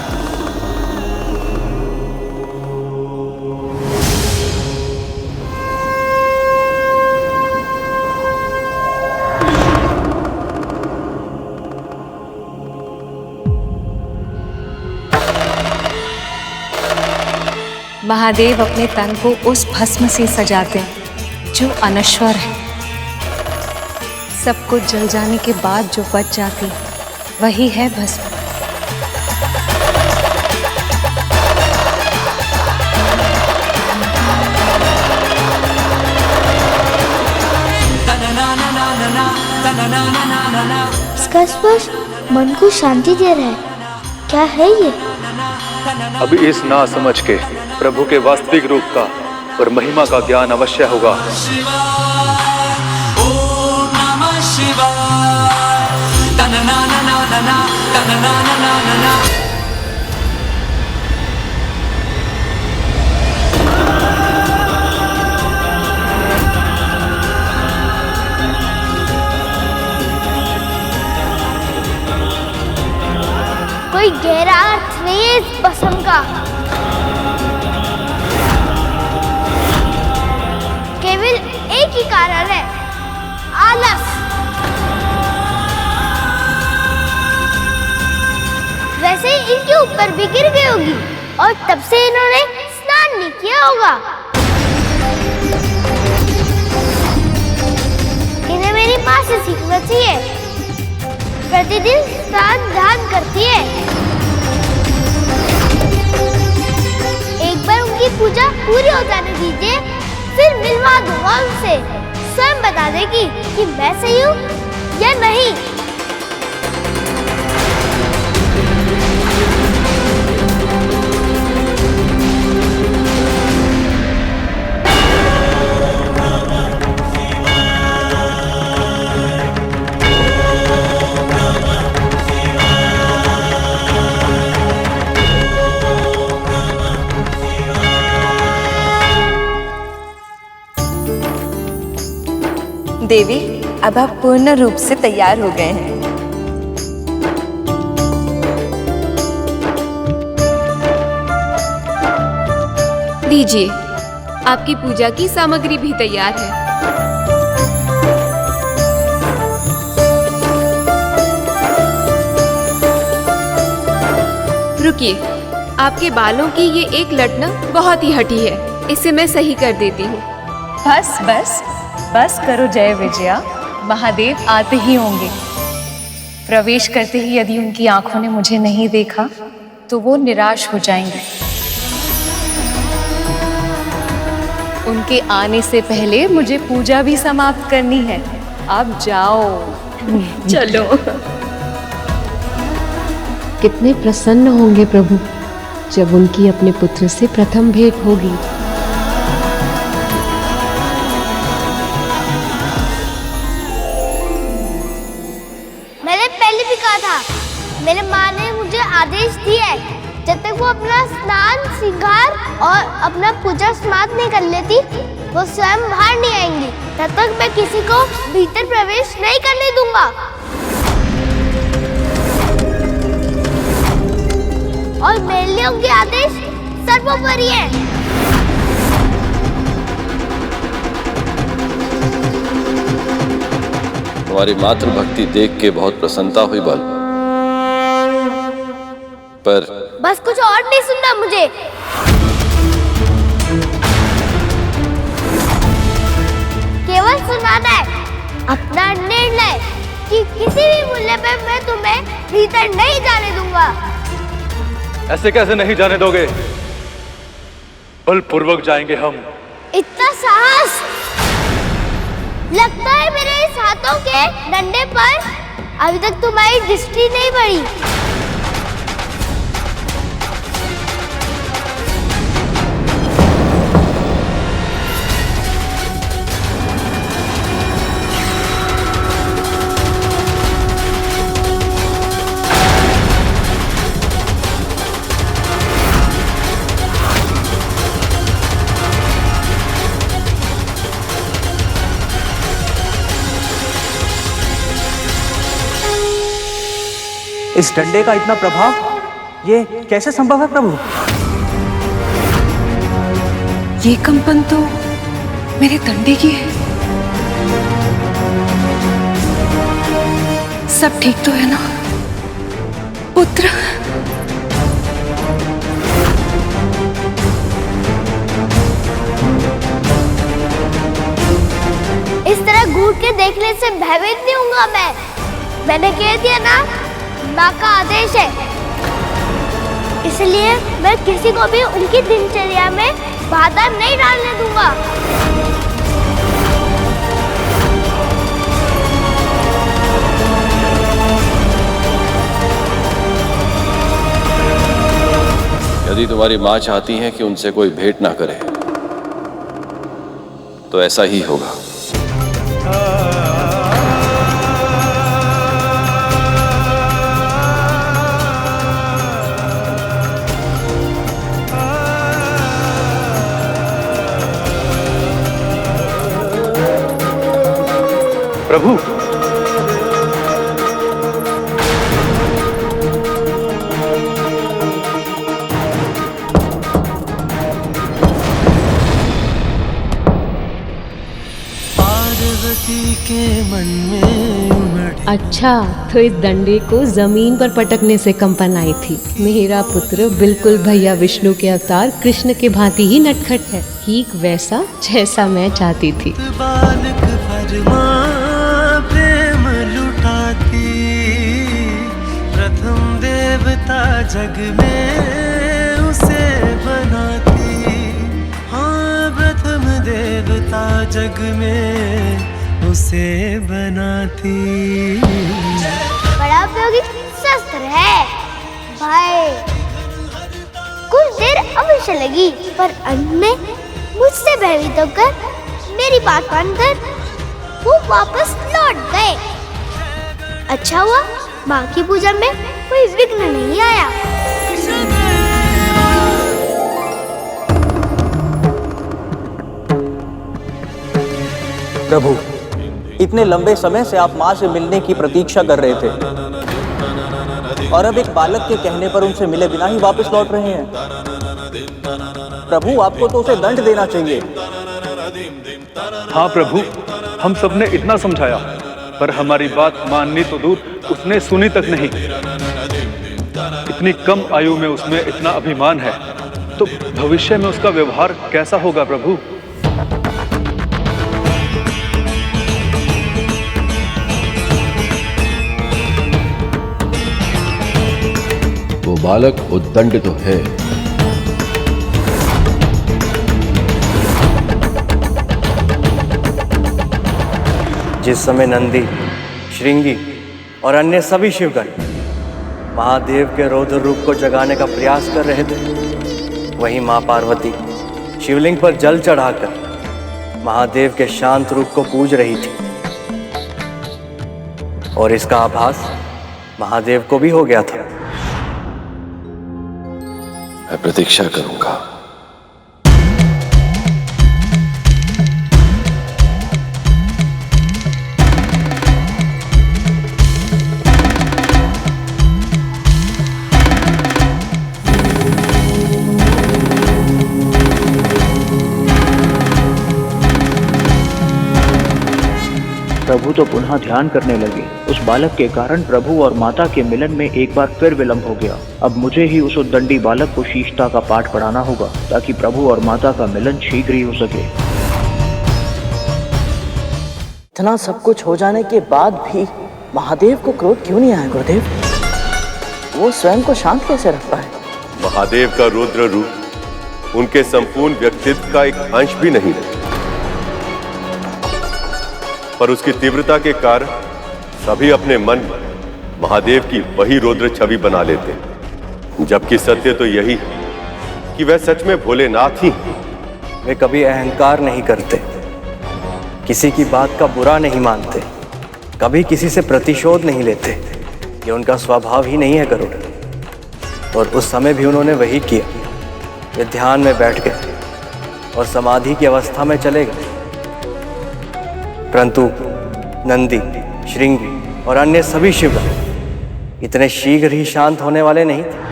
महादेव अपने तन को उस भस्म से सजाते हैं जो अनश्वर है। सब कुछ जल जाने के बाद जो बच जाती है वही है भस्म। इसका स्पर्श मन को शांति दे रहा है। क्या है ये? अब इस ना समझ के प्रभु के वास्तविक रूप का और महिमा का ज्ञान अवश्य होगा। कोई गहरा अर्थ नहीं है इस भस्म का। केवल एक ही कारण है, आलस। वैसे इनके ऊपर भी गिर गई होगी और तब से इन्होंने स्नान नहीं किया होगा। इन्हें मेरी माँ से सीखना चाहिए। प्रतिदिन स्नान ध्यान करती है। एक बार उनकी पूजा पूरी हो जाने दीजिए, फिर मिलवा दूंगा उनसे। स्वयं बता देगी कि मैं सही हूँ या नहीं। देवी, अब आप पूर्ण रूप से तैयार हो गए हैं। लीजिए, आपकी पूजा की सामग्री भी तैयार है। रुकिए, आपके बालों की ये एक लट ना बहुत ही हटी है, इसे मैं सही कर देती हूँ। बस बस बस करो जय विजया, महादेव आते ही होंगे। प्रवेश करते ही यदि उनकी आंखों ने मुझे नहीं देखा तो वो निराश हो जाएंगे। उनके आने से पहले मुझे पूजा भी समाप्त करनी है। अब जाओ। चलो। कितने प्रसन्न होंगे प्रभु जब उनकी अपने पुत्र से प्रथम भेंट होगी। मेरे माँ ने मुझे आदेश दिया है, जब तक वो अपना स्नान, श्रृंगार और अपना पूजा समाप्त नहीं कर लेती, वो स्वयं बाहर नहीं आएंगी। तब तक मैं किसी को भीतर प्रवेश नहीं करने दूंगा। और मेरे लिए उनके आदेश सर्वोपरि है। तुम्हारी मातृभक्ति देख के बहुत प्रसन्नता हुई बाल, पर बस कुछ और नहीं सुनना मुझे। केवल सुनाना है अपना निर्णय कि किसी भी मूल्य पे मैं तुम्हें भीतर नहीं जाने दूंगा। ऐसे कैसे नहीं जाने दोगे? बलपूर्वक जाएंगे हम। इतना साहस! लगता है मेरे इस हाथों के डंडे पर अभी तक तुम्हारी दृष्टि नहीं पड़ी। इस डंडे का इतना प्रभाव ये कैसे संभव है प्रभु? ये कंपन तो मेरे डंडे की है। सब ठीक तो है ना पुत्र? इस तरह घूर के देखने से भयभीत नहीं होऊंगा मैं। मैंने कह दिया ना, माँ का आदेश है, इसलिए मैं किसी को भी उनकी दिनचर्या में बाधा नहीं डालने दूंगा। यदि तुम्हारी माँ चाहती है कि उनसे कोई भेंट ना करे तो ऐसा ही होगा। प्रभु, अच्छा, तो इस डंडे को जमीन पर पटकने से कंपन आई थी। मेरा पुत्र बिल्कुल भैया विष्णु के अवतार कृष्ण के भांति ही नटखट है, ठीक वैसा जैसा मैं चाहती थी। बालक प्रेम लुटाती, प्रथम देवता जग में उसे बनाती। हाँ, प्रथम देवता जग में उसे बनाती। बड़ा उपयोगी शस्त्र है भाई। कुछ देर अवश्य लगी, पर अंत में मुझसे भयभीत होकर मेरी बात मानकर वो वापस लौट गए। अच्छा हुआ माँ की पूजा में कोई विघ्न नहीं आया। प्रभु, इतने लंबे समय से आप माँ से मिलने की प्रतीक्षा कर रहे थे और अब एक बालक के कहने पर उनसे मिले बिना ही वापस लौट रहे हैं। प्रभु, आपको तो उसे दंड देना चाहिए। हाँ प्रभु, हम सबने इतना समझाया, पर हमारी बात माननी तो दूर, उसने सुनी तक नहीं। इतनी कम आयु में उसमें इतना अभिमान है, तो भविष्य में उसका व्यवहार कैसा होगा प्रभु? वो बालक उद्दंड तो है, जिस समय नंदी, श्रृंगी और अन्य सभी शिवगण महादेव के रौद्र रूप को जगाने का प्रयास कर रहे थे, वहीं मां पार्वती शिवलिंग पर जल चढ़ाकर महादेव के शांत रूप को पूज रही थी। और इसका आभास महादेव को भी हो गया था। मैं प्रतीक्षा करूंगा। प्रभु तो पुनः ध्यान करने लगे। उस बालक के कारण प्रभु और माता के मिलन में एक बार फिर विलंब हो गया। अब मुझे ही उस उद्दंडी बालक को शीशता का पाठ पढ़ाना होगा, ताकि प्रभु और माता का मिलन शीघ्र ही हो सके। इतना सब कुछ हो जाने के बाद भी महादेव को क्रोध क्यों नहीं आया गुरुदेव? वो स्वयं को शांत कैसे रख पाए? महादेव का रुद्र रूप उनके संपूर्ण व्यक्तित्व का एक अंश भी नहीं है, पर उसकी तीव्रता के कारण सभी अपने मन में महादेव की वही रुद्र छवि बना लेते हैं, जबकि सत्य तो यही है कि वह सच में भोलेनाथ ही हैं। वे कभी अहंकार नहीं करते, किसी की बात का बुरा नहीं मानते, कभी किसी से प्रतिशोध नहीं लेते। ये उनका स्वभाव ही नहीं है गरुड़। और उस समय भी उन्होंने वही किया। वे ध्यान में बैठ गए और समाधि की अवस्था में चले गए, परंतु नंदी, श्रृंगी और अन्य सभी शिवगण इतने शीघ्र ही शांत होने वाले नहीं थे।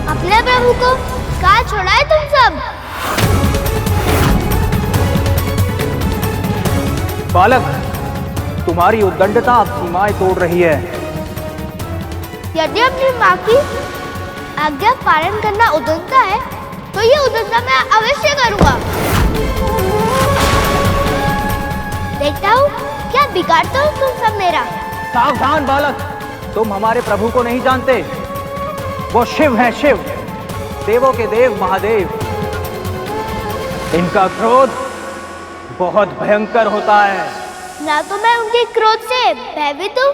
अपने प्रभु को कहाँ छोड़ा है तुम सब? बालक, तुम्हारी उद्दंडता अब सीमाएं तोड़ रही है। यदि अपनी माँ की आज्ञा पालन करना उद्दंडता है, तो ये उद्दंडता मैं अवश्य करूँगा। देखता हूँ क्या बिगाड़ते हो तुम सब मेरा। सावधान बालक, तुम हमारे प्रभु को नहीं जानते। वो शिव हैं, शिव, देवों के देव महादेव। इनका क्रोध बहुत भयंकर होता है। ना तो मैं उनके क्रोध से भयभीत हूँ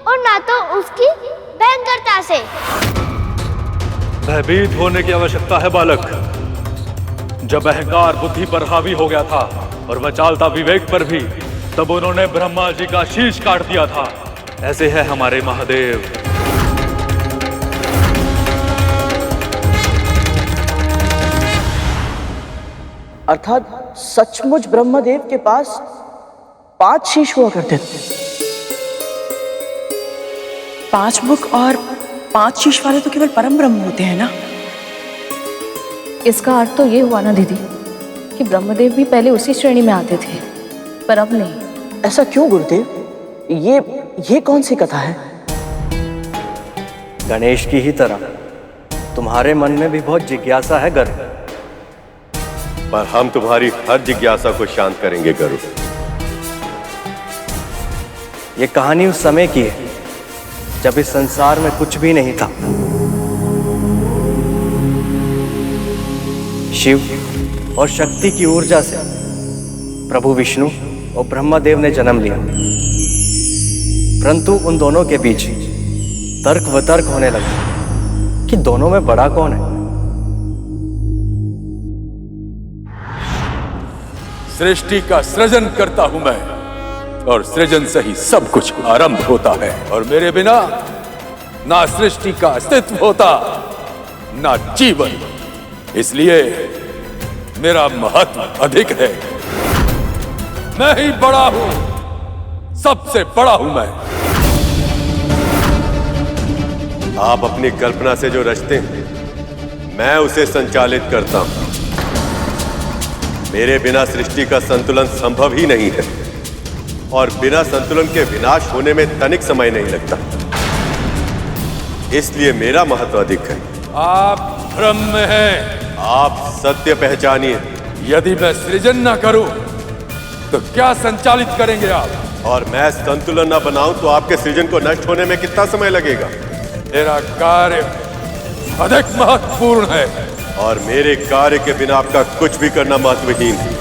और ना तो उसकी भयंकरता से। भयभीत होने की आवश्यकता है बालक। जब अहंकार बुद्धि पर हावी हो गया था और वह चालता विवेक पर भी, तब उन्होंने ब्रह्मा जी का शीश काट दिया था। ऐसे है हमारे महादेव। अर्थात सचमुच ब्रह्मदेव के पास 5 शीश हुआ करते थे। 5 मुख और 5 शीश वाले तो केवल परम ब्रह्म होते हैं ना। इसका अर्थ तो ये हुआ ना दीदी कि ब्रह्मदेव भी पहले उसी श्रेणी में आते थे, पर अब नहीं। ऐसा क्यों गुरुदेव? ये कौन सी कथा है? गणेश की ही तरह तुम्हारे मन में भी बहुत जिज्ञासा है गर्ग। पर हम तुम्हारी हर जिज्ञासा को शांत करेंगे गरुड़। ये कहानी उस समय की है जब इस संसार में कुछ भी नहीं था। शिव और शक्ति की ऊर्जा से प्रभु विष्णु और ब्रह्मदेव ने जन्म लिया, परंतु उन दोनों के बीच तर्क वितर्क होने लगा कि दोनों में बड़ा कौन है। सृष्टि का सृजन करता हूं मैं, और सृजन से ही सब कुछ आरंभ होता है, और मेरे बिना ना सृष्टि का अस्तित्व होता ना जीवन। इसलिए मेरा महत्व अधिक है। मैं ही बड़ा हूं, सबसे बड़ा हूं मैं। आप अपनी कल्पना से जो रचते हैं, मैं उसे संचालित करता हूं। मेरे बिना सृष्टि का संतुलन संभव ही नहीं है, और बिना संतुलन के विनाश होने में तनिक समय नहीं लगता। इसलिए मेरा महत्व अधिक है। आप भ्रम में हैं। आप सत्य पहचानिए। यदि मैं सृजन ना करूं तो क्या संचालित करेंगे आप? और मैं संतुलन न बनाऊं तो आपके सृजन को नष्ट होने में कितना समय लगेगा? मेरा कार्य अधिक महत्वपूर्ण है, और मेरे कार्य के बिना आपका कुछ भी करना महत्वहीन है।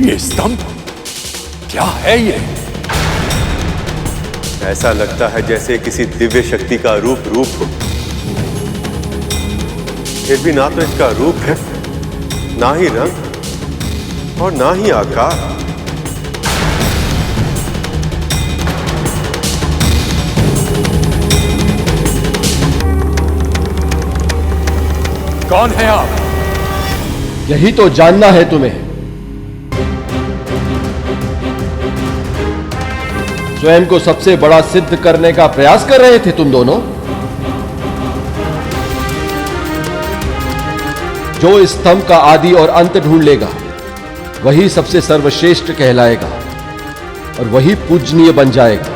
ये स्तंभ क्या है? ये ऐसा लगता है जैसे किसी दिव्य शक्ति का रूप हो। फिर भी ना तो इसका रूप है, ना ही रंग, और ना ही आकार। कौन है आप? यही तो जानना है तुम्हें। स्वयं को सबसे बड़ा सिद्ध करने का प्रयास कर रहे थे तुम दोनों। जो इस स्तंभ का आदि और अंत ढूंढ लेगा, वही सबसे सर्वश्रेष्ठ कहलाएगा और वही पूजनीय बन जाएगा।